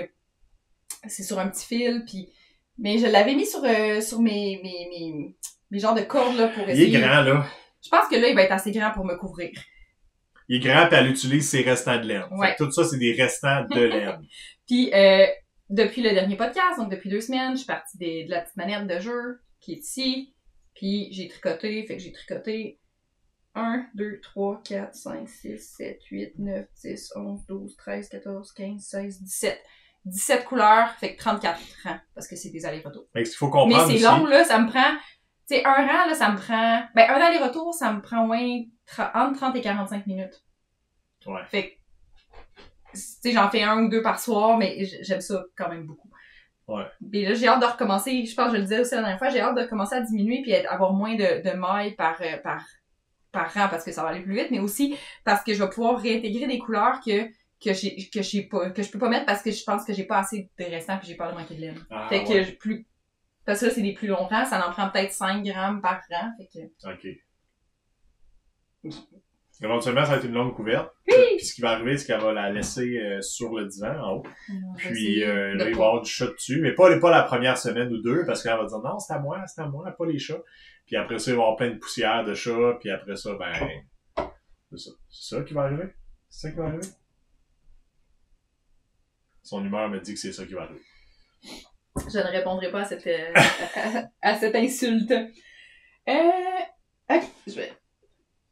Speaker 1: c'est sur un petit fil, puis... Mais je l'avais mis sur mes genres de cordes, là, pour essayer...
Speaker 2: Il est grand, là.
Speaker 1: Je pense que là, il va être assez grand pour me couvrir.
Speaker 2: Il est grand, puis elle utilise ses restants de laine.
Speaker 1: Ouais.
Speaker 2: Fait que tout ça, c'est des restants de laine.
Speaker 1: Puis, depuis le dernier podcast, donc depuis 2 semaines, je suis partie de la petite manette de jeu qui est ici. Puis, j'ai tricoté. Fait que j'ai tricoté 1, 2, 3, 4, 5, 6, 7, 8, 9, 10, 11, 12, 13, 14, 15, 16, 17. 17 couleurs, fait que 34 rangs, parce que c'est des allers-retours.
Speaker 2: Mais ce qu'il faut comprendre
Speaker 1: mais c'est long, là, ça me prend... Tu sais, un rang, là, ça me prend... Ben, un aller-retour, ça me prend au moins entre 30 et 45 minutes.
Speaker 2: Ouais.
Speaker 1: Fait que... Tu sais, j'en fais 1 ou 2 par soir, mais j'aime ça quand même beaucoup.
Speaker 2: Ouais.
Speaker 1: Puis là, j'ai hâte de recommencer, je pense que je le disais aussi la dernière fois, j'ai hâte de commencer à diminuer puis avoir moins de mailles par rang, parce que ça va aller plus vite, mais aussi parce que je vais pouvoir réintégrer des couleurs que je peux pas mettre parce que je pense que j'ai pas assez de restants puis j'ai peur de manquer de laine.
Speaker 2: Ah,
Speaker 1: fait que parce que là, c'est des plus longs rangs, ça en prend peut-être 5 grammes par rang, fait que...
Speaker 2: OK. Éventuellement, ça va être une longue couverte.
Speaker 1: Oui!
Speaker 2: Puis ce qui va arriver, c'est qu'elle va la laisser sur le divan en haut. Puis là, il va y
Speaker 1: pas.
Speaker 2: avoir du chat dessus. Mais pas la première semaine ou 2, parce qu'elle va dire non, c'est à moi, pas les chats. Puis après ça, il va y avoir plein de poussière de chat. Puis après ça, ben, c'est ça. C'est ça qui va arriver? C'est ça qui va arriver? Son humeur me dit que c'est ça qui va arriver.
Speaker 1: Je ne répondrai pas à cette insulte. Ok, je vais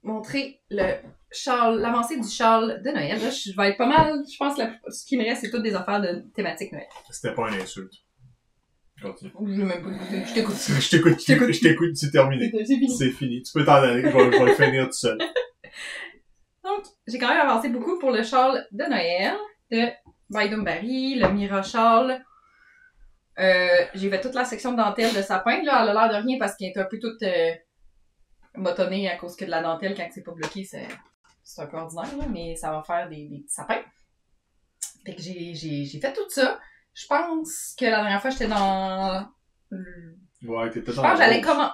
Speaker 1: montrer le châle, l'avancée du châle de Noël. Là, je vais être pas mal, je pense que ce qui me reste, c'est toutes des affaires de thématique Noël.
Speaker 2: C'était pas une insulte. Continue.
Speaker 1: Je l'ai même pas écouté. Je t'écoute.
Speaker 2: Je t'écoute, c'est terminé.
Speaker 1: C'est fini.
Speaker 2: C'est fini. Tu peux t'en aller, je vais le finir tout seul.
Speaker 1: Donc, j'ai quand même avancé beaucoup pour le châle de Noël de Bydon Barry, le Mira châle. J'ai fait toute la section de dentelle de sapin. Là, elle a l'air de rien parce qu'elle est un peu toute motonnée à cause que de la dentelle, quand c'est pas bloqué, c'est un peu ordinaire, là, mais ça va faire des petits sapins. Fait que j'ai fait tout ça. Je pense que la dernière fois, j'étais dans...
Speaker 2: Ouais, t'étais
Speaker 1: Je
Speaker 2: dans
Speaker 1: pense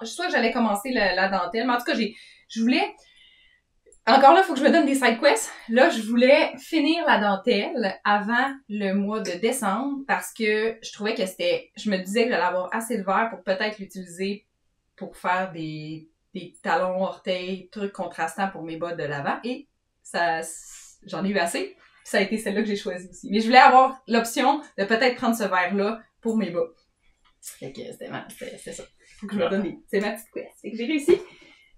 Speaker 1: que soit j'allais commencer la dentelle, mais en tout cas, je voulais... Encore là, il faut que je me donne des side quests. Là, je voulais finir la dentelle avant le mois de décembre parce que je trouvais que je me disais que j'allais avoir assez de verre pour peut-être l'utiliser pour faire des talons, orteils, trucs contrastants pour mes bottes de l'avant. Et j'en ai eu assez. Ça a été celle-là que j'ai choisie aussi. Mais je voulais avoir l'option de peut-être prendre ce verre-là pour mes bas. Fait que c'était ça. Faut que je me donne c'est ma petite quest. Fait que j'ai réussi.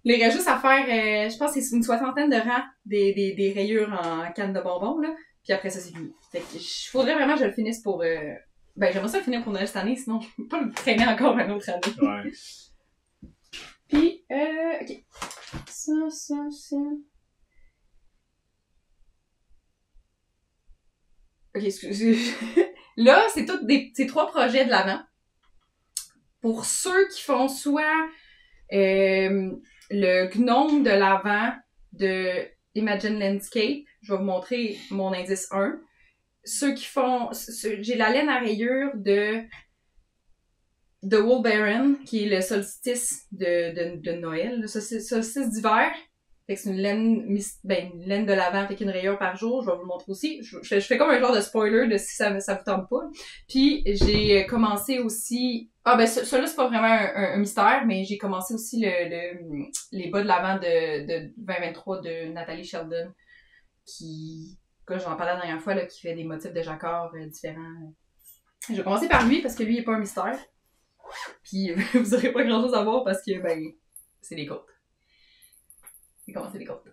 Speaker 1: Il y aurait juste à faire, je pense que c'est une 60aine de rangs des rayures en canne de bonbons, là. Puis après ça, c'est fini. Fait que faudrait vraiment que je le finisse pour... j'aimerais ça le finir pour Noël cette année, sinon je peux pas le traîner encore une autre année.
Speaker 2: Ouais.
Speaker 1: Puis, ok. Ça. Ok, excusez. Là, c'est tous ces 3 projets de l'avant. Pour ceux qui font soit le gnome de l'avant de Imagine Landscape, je vais vous montrer mon indice 1. Ceux qui font... J'ai la laine à rayures de Wool Baron, qui est le solstice de Noël, le solstice d'hiver. Fait que c'est une laine de l'avant avec une rayure par jour. Je vais vous le montrer aussi. Je fais comme un genre de spoiler de si ça vous tente pas. Puis, j'ai commencé aussi... celui-là, c'est pas vraiment un mystère, mais j'ai commencé aussi les bas de l'avant de 2023 de Nathalie Sheldon, j'en parlais la dernière fois, là, qui fait des motifs de jacquard différents. Je vais commencer par lui, parce que lui, il est pas un mystère. Puis, vous aurez pas grand-chose à voir, parce que, c'est les côtes. J'ai commencé les côtes.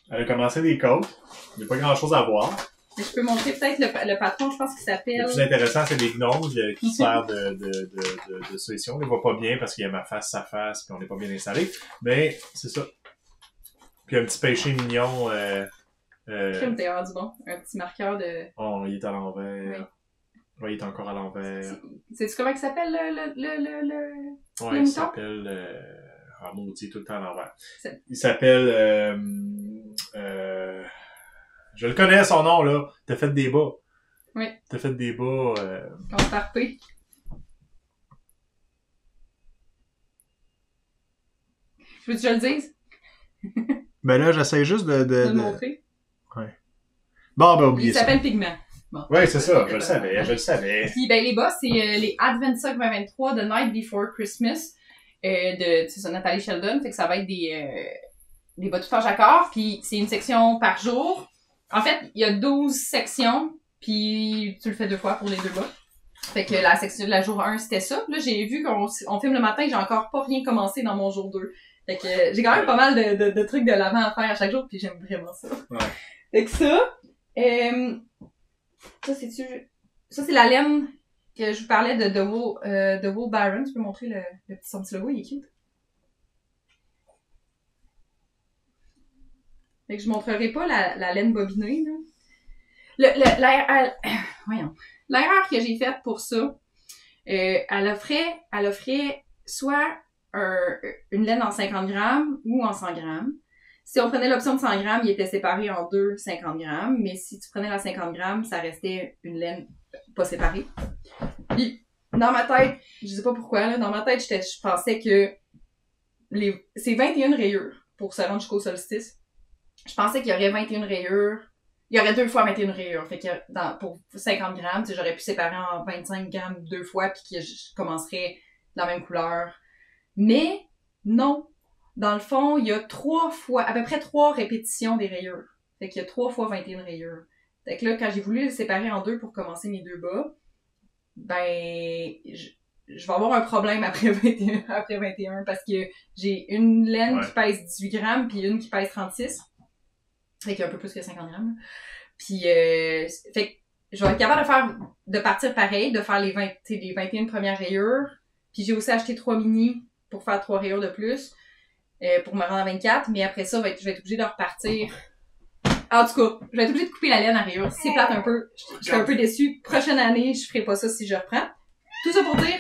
Speaker 2: Elle a commencé les côtes. Il n'y a pas grand-chose à voir.
Speaker 1: Mais je peux montrer peut-être le patron, je pense qu'il s'appelle...
Speaker 2: Le plus intéressant, c'est les gnomes qui servent de solution. On les voit pas bien parce qu'il y a ma face, sa face, puis on n'est pas bien installé. Mais c'est ça. Puis un petit péché mignon.
Speaker 1: Crime, t'es rendu bon. Un petit marqueur de...
Speaker 2: Oh, il est à l'envers. Oui, il est encore à l'envers.
Speaker 1: Sais-tu comment il s'appelle le
Speaker 2: Ouais, il s'appelle... maudit, tout le temps à l'envers. Il s'appelle... je le connais, son nom, là. T'as fait des bas.
Speaker 1: Oui.
Speaker 2: T'as fait des bas...
Speaker 1: On tarpé. Je veux que je le dise?
Speaker 2: Ben là, j'essaie juste de
Speaker 1: le montrer.
Speaker 2: Ouais. Bon, oubliez ça.
Speaker 1: Il s'appelle Pigment. Bon,
Speaker 2: ouais, c'est ça. Je le savais.
Speaker 1: Puis, les bas, c'est les Adventure 2023 The Night Before Christmas c'est ça, Nathalie Sheldon. Fait que ça va être des bas tout en jacquard. Puis, c'est une section par jour. En fait, il y a 12 sections. Puis, tu le fais 2 fois pour les 2 bas. Fait que la section de la jour 1, c'était ça. Là, j'ai vu qu'on filme le matin. J'ai encore pas rien commencé dans mon jour 2. Fait que j'ai quand même pas mal de trucs de l'avant à faire à chaque jour. Puis, j'aime vraiment ça.
Speaker 2: Ouais.
Speaker 1: Fait que ça... ça, c'est la laine que je vous parlais de Wool Baron. Tu peux montrer son petit logo, il est cute. Fait que je montrerai pas la laine bobinée, là. Voyons. L'erreur que j'ai faite pour ça, elle offrait soit une laine en 50 grammes ou en 100 grammes. Si on prenait l'option de 100 grammes, il était séparé en 2 50 grammes. Mais si tu prenais la 50 grammes, ça restait une laine pas séparée. Puis, dans ma tête, je sais pas pourquoi, là, dans ma tête, je pensais que c'est 21 rayures pour se rendre jusqu'au solstice. Je pensais qu'il y aurait 21 rayures. Il y aurait 2 fois 21 rayures. Fait que pour 50 grammes, j'aurais pu séparer en 25 grammes 2 fois puis que je commencerais de la même couleur. Mais, non. Dans le fond, il y a à peu près 3 répétitions des rayures. Fait qu'il y a 3 fois 21 rayures. Fait que là, quand j'ai voulu les séparer en 2 pour commencer mes 2 bas, je vais avoir un problème après 21 parce que j'ai une laine qui pèse 18 grammes puis une qui pèse 36. Fait qu'il y a un peu plus que 50 grammes. Puis, fait que je vais être capable de partir pareil, de faire les 21 premières rayures. Puis j'ai aussi acheté 3 mini pour faire 3 rayures de plus, pour me rendre à 24. Mais après ça, je vais être obligée de repartir. En tout cas, je vais être obligée de couper la laine à rayures. C'est plate un peu. Je suis un peu déçue. Prochaine année, je ferai pas ça si je reprends. Tout ça pour dire,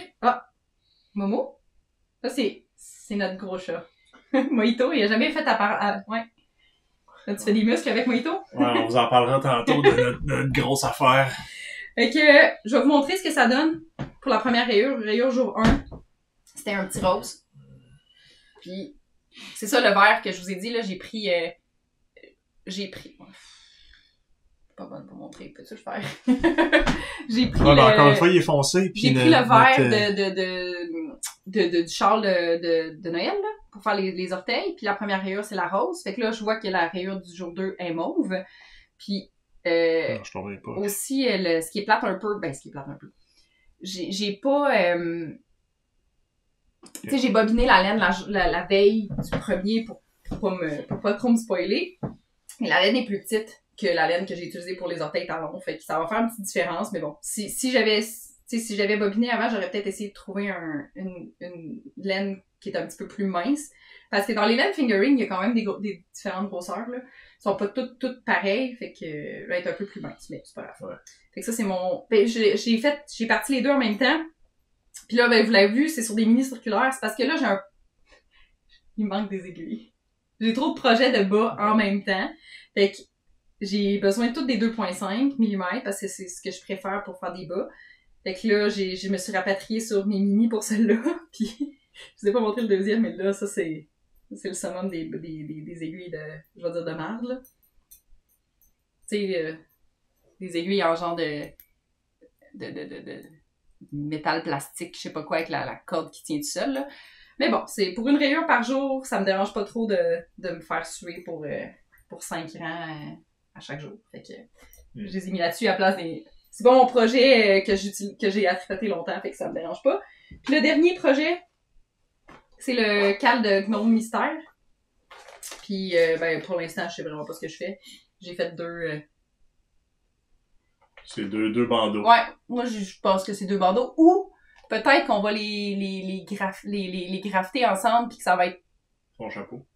Speaker 1: Momo, ça c'est notre gros chat. Mojito, il a jamais fait ouais. Là, tu fais des muscles avec Mojito?
Speaker 2: Ouais, on vous en parlera tantôt de notre grosse affaire.
Speaker 1: Fait que, je vais vous montrer ce que ça donne pour la première rayure jour 1. C'était un petit rose. Puis, c'est ça le vert que je vous ai dit, là, j'ai pris... Pas bonne pour montrer, peux-tu le faire? J'ai pris
Speaker 2: encore une fois, il est foncé. Puis
Speaker 1: j'ai pris le vert du châle de Noël, là, pour faire les orteils. Puis la première rayure, c'est la rose. Fait que là, je vois que la rayure du jour 2 est mauve. Puis,
Speaker 2: non, je t'en reviens pas.
Speaker 1: Aussi, ce qui est plate un peu, j'ai pas... Tu sais, j'ai bobiné la laine la veille du premier pour pas trop me spoiler. Mais la laine est plus petite que la laine que j'ai utilisée pour les orteils talons. Fait que ça va faire une petite différence. Mais bon, si j'avais bobiné avant, j'aurais peut-être essayé de trouver une laine qui est un petit peu plus mince. Parce que dans les laines fingering, il y a quand même des différentes grosseurs, là. Ils sont pas toutes pareilles. Fait que, va être un peu plus mince. Mais c'est pas grave.
Speaker 2: Ouais.
Speaker 1: Fait que ça, c'est mon, j'ai parti les deux en même temps. Puis là, vous l'avez vu, c'est sur des mini circulaires. C'est parce que là, il me manque des aiguilles. J'ai trop de projets de bas en même temps. Fait que j'ai besoin de toutes des 2.5 mm parce que c'est ce que je préfère pour faire des bas. Fait que là, je me suis rapatriée sur mes mini pour celle-là. Puis, je vous ai pas montré le deuxième, mais là, ça, c'est le summum des aiguilles je vais dire de merde, là. Tu sais, des aiguilles en genre de métal plastique, je sais pas quoi, avec la corde qui tient tout seul, là. Mais bon, c'est pour une rayure par jour, ça me dérange pas trop de me faire suer pour 5 rangs à chaque jour. Fait que je les ai mis là-dessus à place des... C'est pas mon projet que j'ai à tricoter longtemps, fait que ça me dérange pas. Puis le dernier projet, c'est le cal de Gnome Mystère. Puis pour l'instant, je sais vraiment pas ce que je fais. J'ai fait
Speaker 2: c'est deux bandeaux.
Speaker 1: Ouais, moi je pense que c'est 2 bandeaux. Ou peut-être qu'on va les grafter ensemble puis que ça va être
Speaker 2: son chapeau.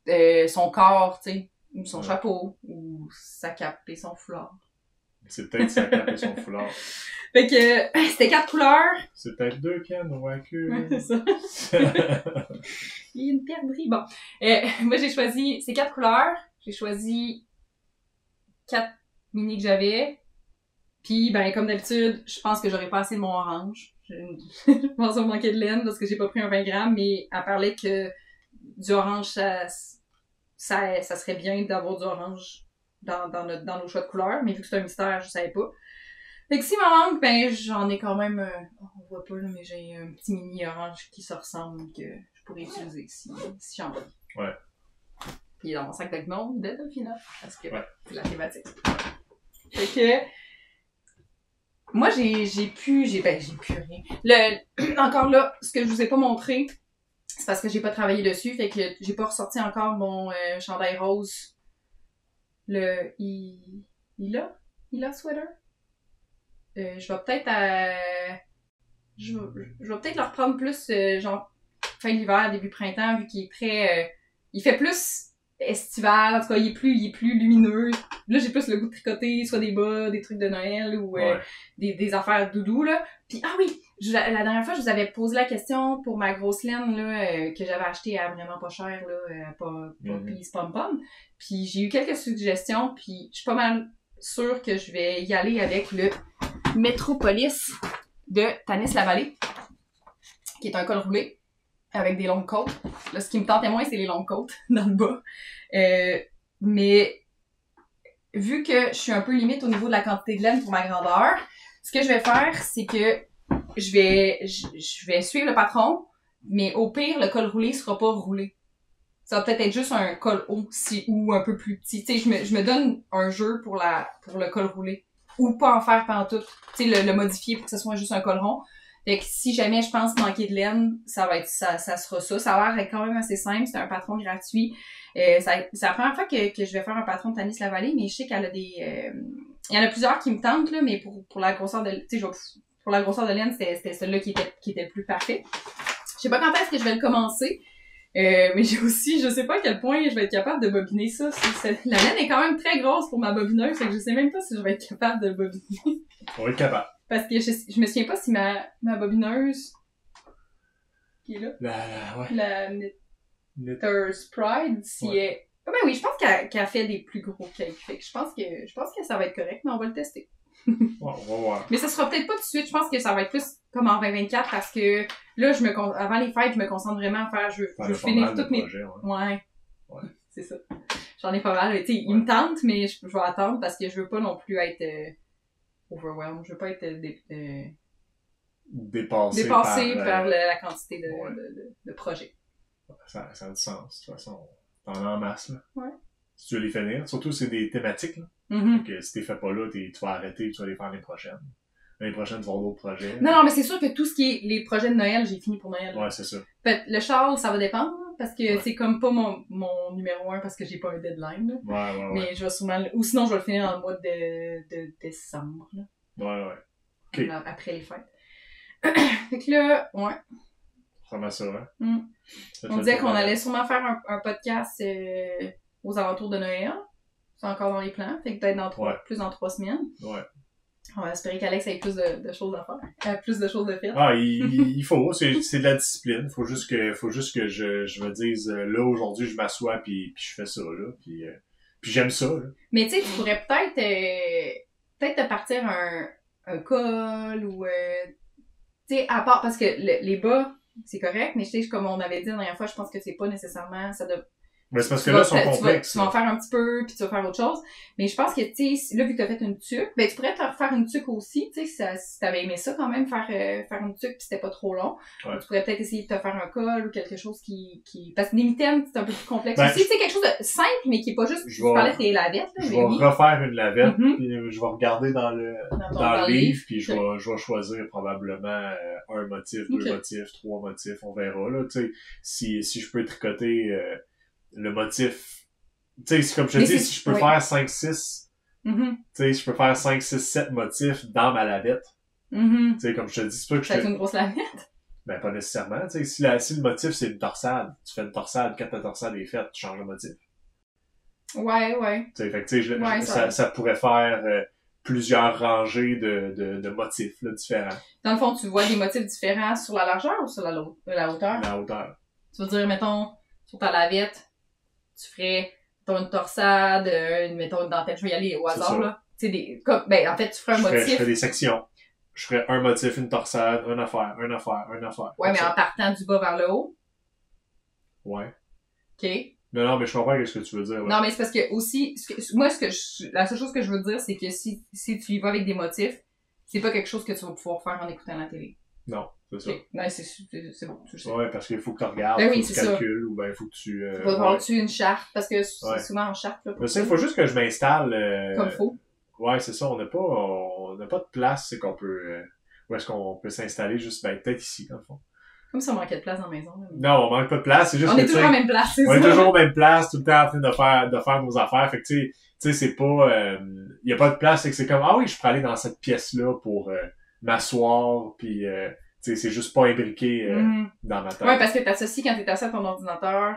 Speaker 1: Son corps, tu sais, ou son chapeau, ou sa cape et son foulard.
Speaker 2: C'est peut-être sa cape et son foulard.
Speaker 1: Fait que c'était 4 couleurs.
Speaker 2: C'est peut-être 2 cannes au vacu.
Speaker 1: Ouais, c'est ça. Il y a une perdrix. Bon. Moi, j'ai choisi ces 4 couleurs. J'ai choisi 4 mini que j'avais. Puis, comme d'habitude, je pense que j'aurais pas assez de mon orange. Je pense qu'il me manquait de laine parce que j'ai pas pris un 20 grammes, mais elle parlait que du orange, ça serait bien d'avoir du orange dans nos choix de couleurs, mais vu que c'est un mystère, je savais pas. Fait que s'il m'en manque, j'en ai quand même, on voit pas là, mais j'ai un petit mini orange qui se ressemble que je pourrais utiliser si j'en veux.
Speaker 2: Ouais.
Speaker 1: Puis il est dans mon sac de gnome de Delphina, parce que c'est la thématique. Fait que moi j'ai plus rien. Encore là, ce que je vous ai pas montré, c'est parce que j'ai pas travaillé dessus, fait que j'ai pas ressorti encore mon chandail rose. Le Ila sweater. Je vais peut-être je vais peut-être le reprendre plus genre fin d'hiver, début printemps, vu qu'il est très il fait plus estival, en tout cas il est plus lumineux. Là j'ai plus le goût de tricoter, soit des bas, des trucs de Noël ou des affaires doudou là. Puis oui, la dernière fois je vous avais posé la question pour ma grosse laine là que j'avais achetée à vraiment pas cher là, pas Peace Pom Pom. Puis j'ai eu quelques suggestions, puis je suis pas mal sûre que je vais y aller avec le Metropolis de Tanis Lavallée, qui est un col roulé avec des longues côtes. Là, ce qui me tentait moins, c'est les longues côtes dans le bas. Mais vu que je suis un peu limite au niveau de la quantité de laine pour ma grandeur, ce que je vais faire, c'est que je vais suivre le patron, mais au pire, le col roulé sera pas roulé. Ça va peut-être être juste un col haut ou un peu plus petit. Tu sais, je me donne un jeu pour le col roulé. Ou pas en faire pantoute. Tu sais, le modifier pour que ce soit juste un col rond. Fait que si jamais je pense manquer de laine, ça va être ça sera ça. Ça a l'air quand même assez simple, c'est un patron gratuit. C'est la première fois que je vais faire un patron de Tanis Lavallée, mais je sais qu'elle a des... il y en a plusieurs qui me tentent, là, mais pour la grosseur de... Tu sais, pour la grosseur de laine, c'était celle-là qui était le plus parfait. Je sais pas quand est-ce que je vais le commencer. Mais j'ai aussi, je sais pas à quel point je vais être capable de bobiner ça. La laine est quand même très grosse pour ma bobineuse, fait que je sais même pas si je vais être capable de bobiner.
Speaker 2: On va être capable.
Speaker 1: Parce que je me souviens pas si ma bobineuse, qui est là, la Knitter's Pride, si elle... Ah ben oui, je pense qu'elle fait des plus gros cakes. Fait que je pense que ça va être correct, mais on va le tester.
Speaker 2: Ouais, on va voir.
Speaker 1: Mais ça sera peut-être pas tout de suite. Je pense que ça va être plus comme en 2024 parce que là, avant les fêtes, je me concentre vraiment à faire, je veux finir toutes mes...
Speaker 2: projets,
Speaker 1: ouais. C'est ça. J'en ai pas mal. Tu sais, ils me tentent, mais je vais attendre parce que je veux pas non plus être overwhelmed. Je veux pas être dépassé par la quantité de projets.
Speaker 2: Ça a du sens. De toute façon, t'en as en masse, là.
Speaker 1: Ouais.
Speaker 2: Si tu veux les finir. Surtout, c'est des thématiques, là.
Speaker 1: Mm-hmm.
Speaker 2: Donc, si t'es fait pas là, tu vas arrêter, tu vas les faire l'année prochaine. L'année prochaine, tu vas avoir d'autres projets.
Speaker 1: Non, mais c'est sûr que tout ce qui est les projets de Noël, j'ai fini pour Noël.
Speaker 2: Ouais, c'est ça.
Speaker 1: Le châle, ça va dépendre, parce que c'est comme pas mon numéro 1 parce que j'ai pas un deadline, là.
Speaker 2: Ouais.
Speaker 1: Mais je vais sûrement... Ou sinon, je vais le finir dans le mois de décembre, là.
Speaker 2: Ouais. OK.
Speaker 1: Après les fêtes. Fait que là, ouais.
Speaker 2: Vraiment ça, hein?
Speaker 1: Mm. On disait qu'on allait sûrement faire un podcast aux alentours de Noël. C'est encore dans les plans. Fait que peut-être plus dans 3 semaines.
Speaker 2: Ouais.
Speaker 1: On va espérer qu'Alex ait plus de choses à faire. Plus de choses de faire.
Speaker 2: Ah, il faut. C'est de la discipline. Faut juste que je me dise, là, aujourd'hui, je m'assois puis je fais ça, là. Puis j'aime ça, là.
Speaker 1: Mais tu sais, tu pourrais peut-être te partir un col ou... tu sais, à part... Parce que les bas, c'est correct, mais je sais, comme on avait dit la dernière fois, je pense que c'est pas nécessairement... Ça doit...
Speaker 2: Mais c'est parce que là, ils sont complexes.
Speaker 1: Tu vas en faire un petit peu, puis tu vas faire autre chose. Mais je pense que, tu sais, là, vu que t'as fait une tuque, ben, tu pourrais te refaire une tuque aussi, tu sais, si t'avais aimé ça quand même, faire une tuque, puis c'était pas trop long.
Speaker 2: Ouais.
Speaker 1: Tu pourrais peut-être essayer de te faire un col ou quelque chose qui... Parce que des mitaines, c'est un peu plus complexe
Speaker 2: Ben,
Speaker 1: aussi. Tu sais, quelque chose de simple, mais qui est pas juste... Tu parlais de tes lavettes, là,
Speaker 2: je
Speaker 1: mais
Speaker 2: vais
Speaker 1: oui.
Speaker 2: refaire une lavette,
Speaker 1: Mm-hmm.
Speaker 2: puis je vais regarder dans le livre, puis je vais choisir probablement un motif, 2 motifs, 3 motifs, on verra, là, tu sais, si je peux tricoter le motif. Tu sais, comme je te dis, si je peux faire 5-6,
Speaker 1: mm-hmm.
Speaker 2: tu sais, je peux faire 5-6-7 motifs dans ma lavette.
Speaker 1: Mm-hmm.
Speaker 2: Tu sais, comme je te dis, c'est pas que
Speaker 1: c'est une grosse lavette?
Speaker 2: Ben, pas nécessairement. Tu sais, si le motif, c'est une torsade, tu fais une torsade, quand ta torsade est faite, tu changes le motif.
Speaker 1: Ouais.
Speaker 2: Tu sais, fait que, tu sais, ça pourrait faire plusieurs rangées de motifs, là, différents.
Speaker 1: Dans le fond, tu vois des motifs différents sur la largeur ou sur la hauteur?
Speaker 2: La hauteur.
Speaker 1: Tu veux dire, mettons, sur ta lavette, tu ferais une torsade, mettons une dentelle. Je vais y aller au hasard, là. Tu sais, en fait, tu ferais un motif.
Speaker 2: Je ferais des sections. Je ferais un motif, une torsade, une affaire.
Speaker 1: Ouais, mais en partant du bas vers le haut.
Speaker 2: Ouais.
Speaker 1: OK.
Speaker 2: Non, mais je comprends ce que tu veux dire. Ouais.
Speaker 1: Non, mais c'est parce que aussi, la seule chose que je veux dire, c'est que si tu y vas avec des motifs, c'est pas quelque chose que tu vas pouvoir faire en écoutant la télé.
Speaker 2: Non, c'est ça.
Speaker 1: Okay. Non, c'est bon, tu le sais.
Speaker 2: Ouais, parce qu'il faut que tu regardes,
Speaker 1: ben
Speaker 2: faut que tu calcules, ou ben il faut que tu...
Speaker 1: Tu vas devoir dessus une charte, parce que c'est souvent en charte, là.
Speaker 2: Mais ça, il faut juste que je m'installe...
Speaker 1: Comme faut.
Speaker 2: Ouais, c'est ça, on n'a pas de place, c'est qu'on peut... où est-ce qu'on peut s'installer juste, ben peut-être ici, dans le fond.
Speaker 1: Comme si on manquait de place dans la maison. Là.
Speaker 2: Non, on manque pas de place, c'est juste
Speaker 1: on est toujours à la même place, c'est ça.
Speaker 2: On est toujours à la même place, tout le temps en train de faire nos affaires, fait que tu sais, c'est pas... y a pas de place, c'est que c'est comme, ah oui, je pourrais aller dans cette pièce-là pour m'asseoir, puis... tu sais, c'est juste pas imbriqué dans ma tête.
Speaker 1: Ouais, parce que t'associes quand t'es assis à ton ordinateur,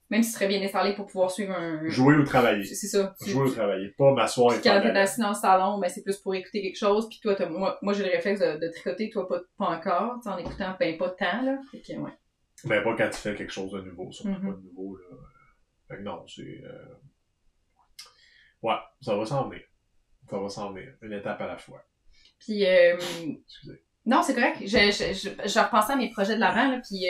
Speaker 1: même si tu serais bien installé pour pouvoir suivre un...
Speaker 2: Jouer ou travailler.
Speaker 1: C'est ça.
Speaker 2: Jouer ou travailler, pas m'asseoir et
Speaker 1: puis quand t'es assis dans le salon, ben c'est plus pour écouter quelque chose, puis toi, moi j'ai le réflexe de tricoter, toi pas encore, en écoutant, ben pas tant, là. Fait que, ouais.
Speaker 2: Ben pas quand tu fais quelque chose de nouveau, surtout pas de nouveau, là. Fait que non, c'est... Ouais, ça va s'en venir. Ça va s'en venir, une étape à la fois.
Speaker 1: Puis,
Speaker 2: Excusez.
Speaker 1: Non, c'est correct. Je repensais à mes projets de l'avant, là, puis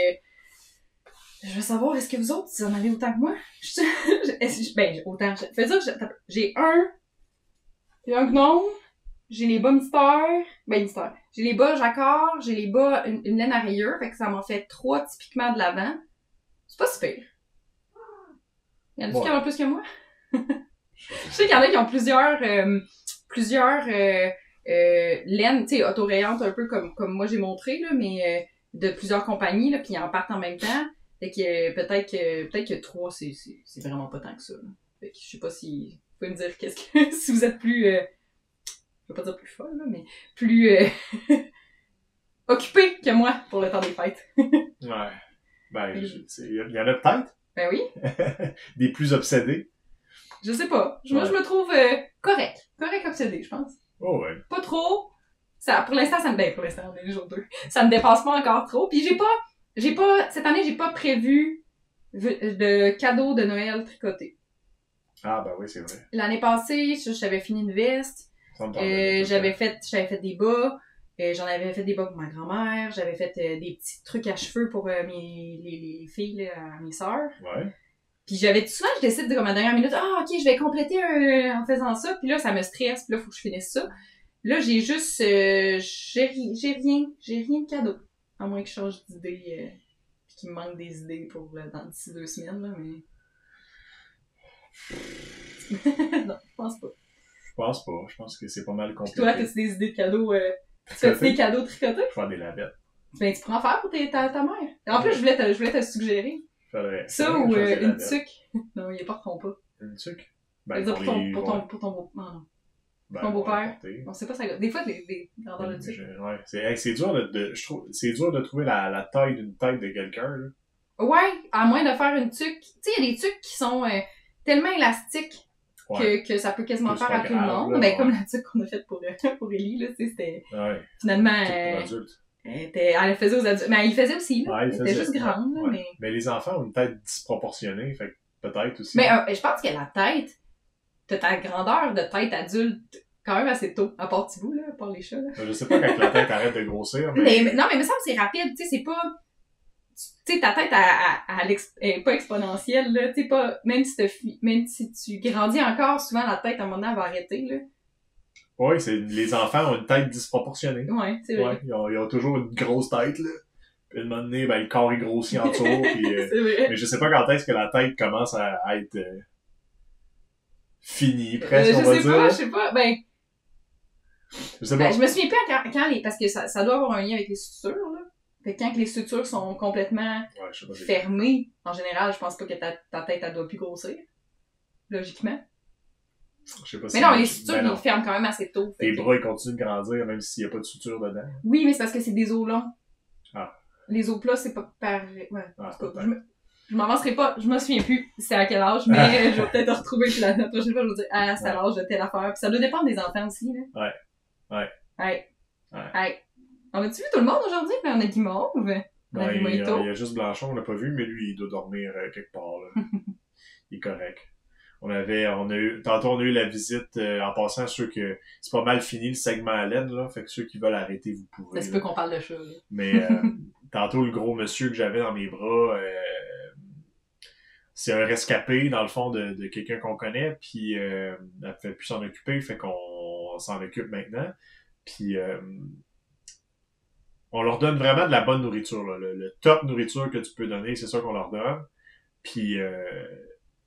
Speaker 1: je veux savoir, est-ce que vous autres, vous en avez autant que moi? Ben, autant. Je veux dire, j'ai un gnome, j'ai les bas mystères, j'ai les bas jacquard, j'ai les bas une laine à rayures, fait que ça m'en fait 3 typiquement de l'avant. C'est pas si pire. Il y en a qui en ont plus que moi? Je sais qu'il y en a qui ont plusieurs laine, tu sais, autorayante un peu comme moi j'ai montré, là, mais de plusieurs compagnies, là, puis ils en partent en même temps. Fait que peut-être que 3, c'est vraiment pas tant que ça. Là. Fait que je sais pas si... Vous pouvez me dire qu'est-ce que... si vous êtes plus... je vais pas dire plus folle, là, mais plus... occupé que moi pour le temps des fêtes.
Speaker 2: Ouais. Ben, il y en a peut-être.
Speaker 1: Ben oui.
Speaker 2: Des plus obsédés.
Speaker 1: Je sais pas. Moi, je me trouve correct. Correct obsédé, je pense.
Speaker 2: Oh ouais.
Speaker 1: Pas trop. Ça, pour l'instant, ça me... Ben, pour l'instant, on est le jour 2. Ça me dépasse pas encore trop. Puis cette année, j'ai pas prévu de cadeaux de Noël tricotés.
Speaker 2: Ah, ben oui, c'est vrai.
Speaker 1: L'année passée, j'avais fini une veste. J'avais fait des bas. J'en avais fait des bas pour ma grand-mère. J'avais fait des petits trucs à cheveux pour les filles, là, mes sœurs.
Speaker 2: Ouais.
Speaker 1: Puis souvent, je décide de, comme à la dernière minute, ok, je vais compléter en faisant ça. Puis là, ça me stresse. Puis là, faut que je finisse ça. Là, j'ai juste, j'ai rien de cadeau. À moins que je change d'idée, puis qu'il me manque des idées pour dans d'ici 2 semaines, là, mais... non, je pense pas.
Speaker 2: Je pense pas. Je pense que c'est pas mal compliqué.
Speaker 1: Puis toi, t'as-tu des idées de cadeaux, tu fais des cadeaux tricotés?
Speaker 2: Je vais faire des lavettes.
Speaker 1: Ben, tu pourras en faire pour ta mère. En plus, je voulais te suggérer. Ça ou une tuque. Non, ils porteront pas.
Speaker 2: Une tuque? Ben,
Speaker 1: pour ton beau... Non.
Speaker 2: Ben,
Speaker 1: ton beau-père. On sait pas ça. Des fois, des grandeurs de tuque.
Speaker 2: Ouais. C'est dur je trouve, c'est dur de trouver la taille d'une tête de quelqu'un, là.
Speaker 1: Ouais, à moins de faire une tuque. Tu sais, il y a des tuques qui sont tellement élastiques que ça peut quasiment faire à tout le monde. Là, ben, comme la tuque qu'on a faite pour Ellie, là, tu sais, c'était...
Speaker 2: Ouais.
Speaker 1: Finalement...
Speaker 2: Pour adulte.
Speaker 1: Elle faisait aux adultes. Mais elle faisait aussi, là.
Speaker 2: Ouais,
Speaker 1: elle était juste grande, là,
Speaker 2: ouais. Mais les enfants ont une tête disproportionnée, fait que peut-être aussi.
Speaker 1: Mais je pense que la tête, t'as ta grandeur de tête adulte quand même assez tôt, à part Thibaut, là, à part les chats, là.
Speaker 2: Je sais pas quand la tête arrête de grossir,
Speaker 1: mais... non, mais il me semble que c'est rapide, tu sais, c'est pas... Tu sais, ta tête, elle est pas exponentielle, là, tu sais, pas... Même si tu grandis encore, souvent, la tête, à un moment donné, elle va arrêter, là.
Speaker 2: Oui, les enfants ont une tête disproportionnée.
Speaker 1: Ouais, c'est vrai.
Speaker 2: Ouais, ils ont toujours une grosse tête, là. Puis à un moment donné, ben, le corps est grossi en dessous, puis...
Speaker 1: c'est vrai.
Speaker 2: Mais je sais pas quand est-ce que la tête commence à être finie, presque, on va dire.
Speaker 1: Je sais pas, ben...
Speaker 2: Je sais pas.
Speaker 1: Je me souviens plus quand parce que ça doit avoir un lien avec les sutures, là. Fait que quand les sutures sont complètement fermées, en général, je pense pas que ta tête, elle doit plus grossir. Logiquement.
Speaker 2: Je sais pas
Speaker 1: mais non, les sutures, ils ferment quand même assez tôt.
Speaker 2: Tes bras, ils continuent de grandir, même s'il y a pas de suture dedans.
Speaker 1: Oui, mais c'est parce que c'est des os longs.
Speaker 2: Ah.
Speaker 1: Les os plats, c'est pas pareil. Ouais.
Speaker 2: Ah,
Speaker 1: je m'avancerai pas, je me souviens plus c'est à quel âge, mais je vais peut-être retrouver, puis la prochaine fois, je vais dire, c'est à l'âge de telle affaire. Puis ça doit dépendre des enfants aussi, là. Ouais. On a-tu vu tout le monde aujourd'hui? On a Guimauve. On a vu Moïto.
Speaker 2: Il y a juste Blanchon, on l'a pas vu, mais lui, il doit dormir quelque part, là. Il est correct. Tantôt on a eu la visite, en passant, ceux que, c'est pas mal fini le segment à laine, là, fait que ceux qui veulent arrêter, vous pouvez.
Speaker 1: Ça se peut qu'on parle de chat, là.
Speaker 2: Mais, tantôt, le gros monsieur que j'avais dans mes bras, c'est un rescapé, dans le fond, de quelqu'un qu'on connaît, puis elle ne fait plus s'en occuper, fait qu'on s'en occupe maintenant. Puis, on leur donne vraiment de la bonne nourriture, là. Le top nourriture que tu peux donner, c'est ça qu'on leur donne. Puis,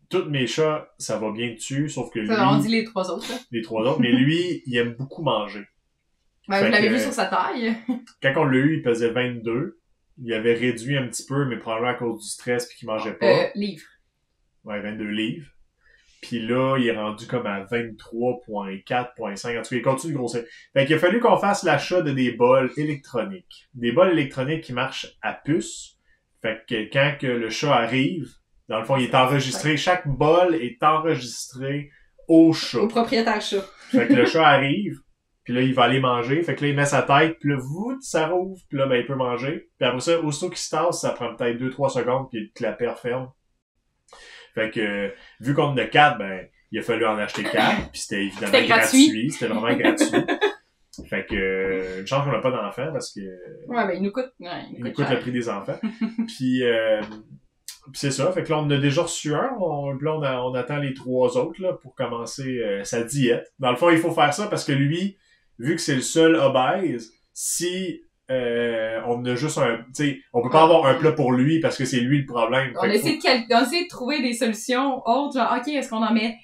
Speaker 2: tous mes chats, ça va bien dessus, sauf que lui...
Speaker 1: On dit les 3 autres, là.
Speaker 2: Les 3 autres, mais lui, il aime beaucoup manger.
Speaker 1: Ben, vous l'avez vu sur sa taille.
Speaker 2: Quand on l'a eu, il pesait 22. Il avait réduit un petit peu, mais probablement à cause du stress puis qu'il mangeait pas.
Speaker 1: Livres.
Speaker 2: Ouais, 22 livres. Puis là, il est rendu comme à 23.4.5. En tout cas, il continue de grossir. Fait qu'il a fallu qu'on fasse l'achat de des bols électroniques. Des bols électroniques qui marchent à puce. Fait que quand que le chat arrive, dans le fond, il est enregistré. Chaque bol est enregistré au chat.
Speaker 1: Au propriétaire chat.
Speaker 2: Fait que le chat arrive, puis là, il va aller manger. Fait que là, il met sa tête, puis là, ça rouvre, puis là, ben, il peut manger. Puis après ça, aussitôt qu'il se tasse, ça prend peut-être 2-3 secondes, puis le clapet referme. Fait que, vu qu'on en a 4, ben, il a fallu en acheter 4, puis c'était évidemment gratuit. C'était vraiment gratuit. Fait que, une chance qu'on n'a pas d'enfants, parce que...
Speaker 1: Ouais, ben, il nous coûte
Speaker 2: le prix des enfants. Puis c'est ça, fait que là, on en a déjà reçu un, là, on attend les 3 autres, là, pour commencer sa diète. Dans le fond, il faut faire ça parce que lui, vu que c'est le seul obèse, si on a juste un, tu sais, on peut pas avoir un plat pour lui parce que c'est lui le problème.
Speaker 1: On a essayé de trouver des solutions autres, genre, ok, est-ce qu'on en met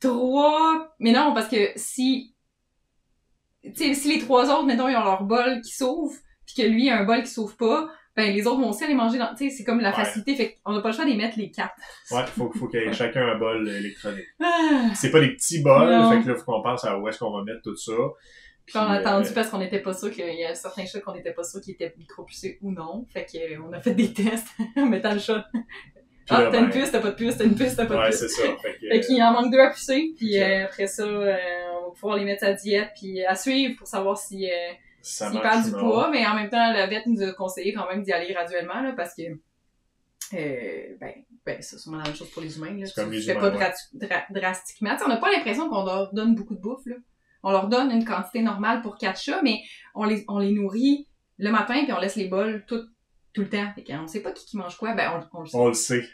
Speaker 1: 3? Mais non, parce que si tu sais, si les 3 autres, mettons, ils ont leur bol qui s'ouvre, puis que lui, il a un bol qui s'ouvre pas, ben les autres vont aussi aller manger dans... Tu sais, c'est comme la facilité, fait qu'on n'a pas le choix d'y mettre les 4.
Speaker 2: Ouais, faut qu'il y ait chacun un bol électronique.
Speaker 1: Ah.
Speaker 2: C'est pas des petits bols,
Speaker 1: Non.
Speaker 2: fait que là, faut qu'on pense à où est-ce qu'on va mettre tout ça.
Speaker 1: Puis on a attendu parce qu'on était pas sûr qu'il y a certains chats qu'on était pas sûr qu'ils étaient micro-pucés ou non. Fait que on a fait des tests en mettant le chat. Ah, t'as une puce, t'as pas de puce, t'as une puce, t'as pas de puce.
Speaker 2: Ouais, c'est ça.
Speaker 1: Fait qu'il en manque 2 à pucer, puis après ça, on va pouvoir les mettre à diète, puis à suivre pour savoir si s'ils perdent du poids, mais en même temps, la vet nous a conseillé quand même d'y aller graduellement, là, parce que c'est sûrement la même chose pour les humains, là.
Speaker 2: C'est comme les
Speaker 1: humains, pas drastiquement. T'sais, on n'a pas l'impression qu'on leur donne beaucoup de bouffe, là. On leur donne une quantité normale pour 4 chats, mais on les nourrit le matin, puis on laisse les bols tout le temps. Fait qu'on sait pas qui mange quoi, on le sait.
Speaker 2: On le sait.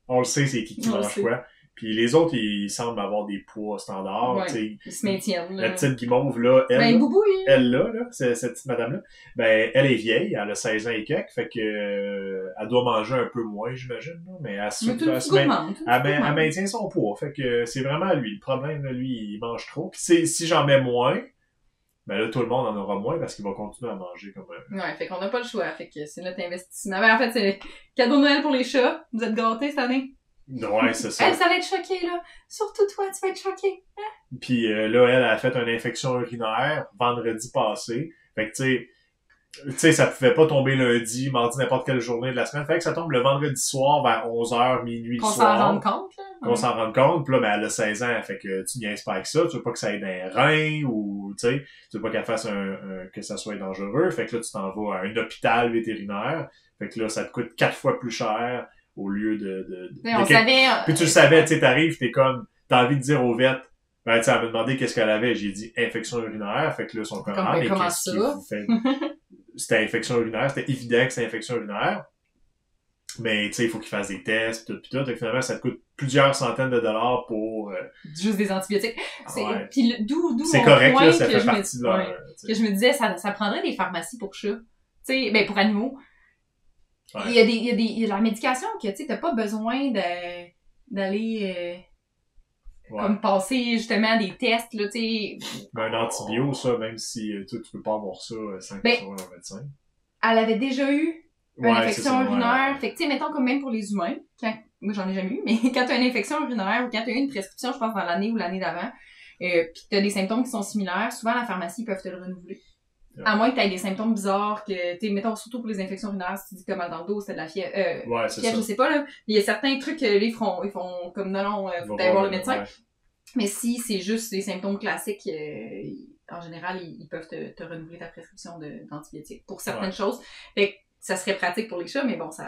Speaker 2: On le sait, c'est qui mange quoi. Puis les autres, ils semblent avoir des poids standards.
Speaker 1: Ouais, ils se maintiennent. Là.
Speaker 2: La petite guimauve, là,
Speaker 1: Boubou,
Speaker 2: elle là, cette petite madame-là, ben, elle est vieille, elle a 16 ans et quelques, fait que elle doit manger un peu moins, j'imagine, là, mais elle maintient son poids, fait que c'est vraiment lui. Le problème, là, lui, il mange trop. Puis si j'en mets moins, ben là, tout le monde en aura moins parce qu'il va continuer à manger comme
Speaker 1: Ouais, fait qu'on n'a pas le choix, fait que c'est notre investissement. Ben, en fait, c'est cadeau de Noël pour les chats. Vous êtes gâtés cette année?
Speaker 2: Ouais, c'est ça.
Speaker 1: Elle, ça va être choquée, là. Surtout toi, tu vas être choquée. Hein?
Speaker 2: Puis là, elle a fait une infection urinaire vendredi passé. Fait que, tu sais, ça pouvait pas tomber lundi, mardi, n'importe quelle journée de la semaine. Fait que ça tombe le vendredi soir vers 11h, minuit le soir.
Speaker 1: Qu'on s'en rende compte, là.
Speaker 2: Qu'on s'en rende compte. Puis là, ben, elle a 16 ans. Fait que tu niaises pas avec ça. Tu veux pas que ça ait des reins ou, tu sais, tu veux pas qu'elle fasse que ça soit dangereux. Fait que là, tu t'en vas à un hôpital vétérinaire. Fait que là, ça te coûte 4 fois plus cher au lieu
Speaker 1: Puis
Speaker 2: tu le savais, tu sais, t'arrives, t'as envie de dire au vet, ben, tu sais, elle m'a demandé qu'est-ce qu'elle avait. J'ai dit infection urinaire. Fait que là, ils sont comme, mais qu'est-ce qui vous fait? C'était infection urinaire. C'était évident que c'était infection urinaire. Mais, tu sais, il faut qu'ils fassent des tests, pis tout. Et finalement, ça te coûte plusieurs centaines de dollars pour,
Speaker 1: juste des antibiotiques.
Speaker 2: Ouais.
Speaker 1: Puis d'où
Speaker 2: c'est
Speaker 1: mon
Speaker 2: correct,
Speaker 1: point
Speaker 2: là, ça
Speaker 1: que
Speaker 2: fait partie de leur,
Speaker 1: que je me disais, ça prendrait des pharmacies pour chats. Tu sais, pour animaux.
Speaker 2: Ouais.
Speaker 1: Il y a de la médication que, tu sais, t'as pas besoin d'aller, comme passer, justement, des tests, là, tu sais.
Speaker 2: Un antibio, ça, même si, tu peux pas avoir ça sans que tu sois un médecin.
Speaker 1: Elle avait déjà eu une infection urinaire.
Speaker 2: Ouais.
Speaker 1: Fait que, tu sais, mettons comme même pour les humains, moi j'en ai jamais eu, mais quand t'as une infection urinaire ou quand t'as eu une prescription, je pense dans l'année ou l'année d'avant, pis t'as des symptômes qui sont similaires, souvent à la pharmacie, ils peuvent te le renouveler. Ouais. À moins que t'aies des symptômes bizarres, que, tu mettons, surtout pour les infections urinaires, si tu dis que t'as mal dans le dos, c'est de la fièvre, fièvre, je sais pas, là. Il y a certains trucs que là, ils font comme non, faut aller voir le médecin. Ouais. Mais si c'est juste des symptômes classiques, en général, ils peuvent te renouveler ta prescription d'antibiotiques pour certaines choses. Fait que ça serait pratique pour les chats, mais bon, ça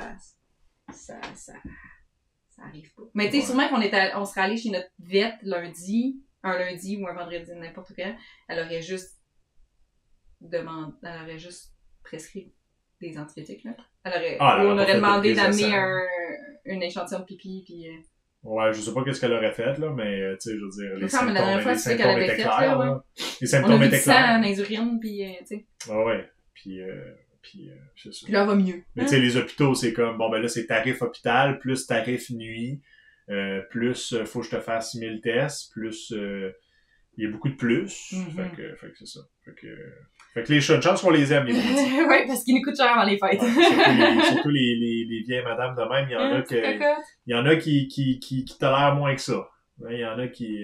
Speaker 1: arrive pas. Mais tu sais, sûrement qu'on serait allé chez notre vet un lundi ou un vendredi, n'importe quand, elle aurait juste prescrit des antibiotiques, là. On aurait demandé d'amener un échantillon de pipi, puis...
Speaker 2: Ouais, je sais pas qu'est-ce qu'elle aurait fait, là, mais, tu sais, je veux dire, les symptômes,
Speaker 1: la dernière fois, c'est qu'elle avait fait,
Speaker 2: clairs,
Speaker 1: là.
Speaker 2: Les symptômes étaient clairs.
Speaker 1: On a vu du sang dans les urines, puis, tu sais.
Speaker 2: Ah ouais, puis c'est ça.
Speaker 1: Puis là, elle va mieux.
Speaker 2: Mais tu sais, les hôpitaux, c'est comme, bon, ben là, c'est tarif hôpital, plus tarif nuit, plus faut que je te fasse 1000 tests, plus, il y a beaucoup de plus. Fait que c'est ça. Fait que les chats, de chance qu'on les aime, les petits.
Speaker 1: Ouais, parce qu'ils nous coûtent cher dans les fêtes.
Speaker 2: Surtout les vieilles madames de même, il y en a qui tolèrent moins que ça. Il y en a qui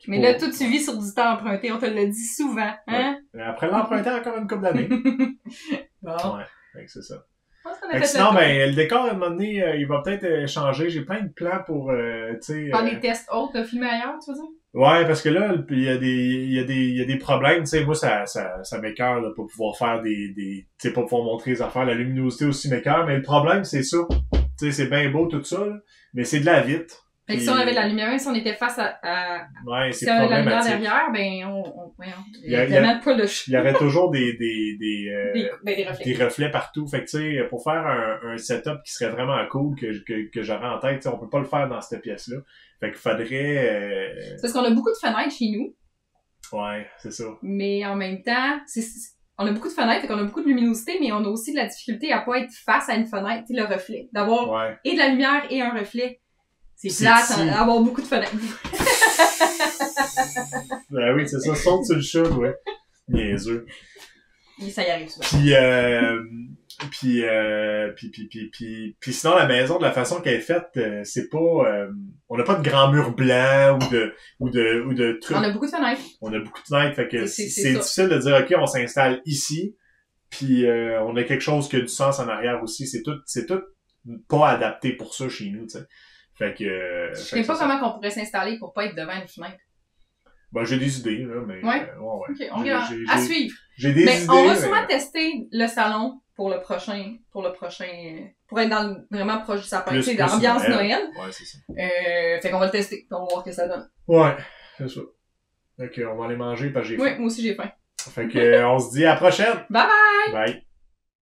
Speaker 1: mais là, toi, tu vis sur du temps emprunté, on te l'a dit souvent, hein?
Speaker 2: Ouais. Après l'emprunter encore une couple d'années.
Speaker 1: Bon.
Speaker 2: Ouais, fait que c'est ça. Sinon, le décor, à un moment donné, il va peut-être changer. J'ai plein de plans pour, tu sais...
Speaker 1: Par les tests autres, t'as filmé ailleurs, tu veux dire?
Speaker 2: Ouais, parce que là, il y a des problèmes, tu sais, moi, ça m'écoeure, là, pas pouvoir faire tu sais, pas pouvoir montrer les affaires, la luminosité aussi m'écoeure, mais le problème, c'est ça. Tu sais, c'est bien beau tout ça, là, mais c'est de la vitre.
Speaker 1: Fait que si on avait de la lumière, si on était face à
Speaker 2: ouais,
Speaker 1: si on avait de la lumière derrière, ben, il y a tellement de poils de cheveux.
Speaker 2: Il y aurait toujours des
Speaker 1: reflets
Speaker 2: partout. Fait que, tu sais, pour faire un setup qui serait vraiment cool, que j'aurais en tête, tu sais, on peut pas le faire dans cette pièce-là. Fait qu'il faudrait,
Speaker 1: c'est parce qu'on a beaucoup de fenêtres chez nous.
Speaker 2: Ouais, c'est ça.
Speaker 1: Mais en même temps, on a beaucoup de fenêtres, fait qu'on a beaucoup de luminosité, mais on a aussi de la difficulté à pas être face à une fenêtre, tu sais, le reflet. D'avoir et de la lumière et un reflet. C'est plate, avoir beaucoup de fenêtres.
Speaker 2: Ben oui, c'est ça, saute sur le chat, ouais. niaiseux.
Speaker 1: Ça y arrive souvent.
Speaker 2: Puis sinon, la maison, de la façon qu'elle est faite, c'est pas... on n'a pas de grands murs blancs ou de trucs.
Speaker 1: On a beaucoup de fenêtres.
Speaker 2: On a beaucoup de fenêtres, fait que
Speaker 1: C'est
Speaker 2: c'est
Speaker 1: ça.
Speaker 2: difficile de dire, OK, on s'installe ici, puis on a quelque chose qui a du sens en arrière aussi. C'est tout pas adapté pour ça chez nous, tu sais. Fait que...
Speaker 1: Je sais pas comment on pourrait s'installer pour pas être devant une fenêtre.
Speaker 2: Ben, j'ai des idées, là, mais...
Speaker 1: Ouais.
Speaker 2: Ouais.
Speaker 1: OK, on regarde. À suivre.
Speaker 2: J'ai des
Speaker 1: Mais
Speaker 2: idées,
Speaker 1: on va
Speaker 2: mais-
Speaker 1: sûrement tester le salon pour être dans vraiment proche du sapin, tu sais,
Speaker 2: plus
Speaker 1: l'ambiance
Speaker 2: Noël.
Speaker 1: Noël.
Speaker 2: Ouais, c'est ça.
Speaker 1: Fait qu'on va le tester, puis on va voir ce que ça donne.
Speaker 2: Ouais, c'est ça. Fait que on va aller manger parce que j'ai
Speaker 1: Oui,
Speaker 2: faim.
Speaker 1: moi aussi j'ai faim.
Speaker 2: Fait que on se dit à la prochaine.
Speaker 1: Bye bye!
Speaker 2: Bye.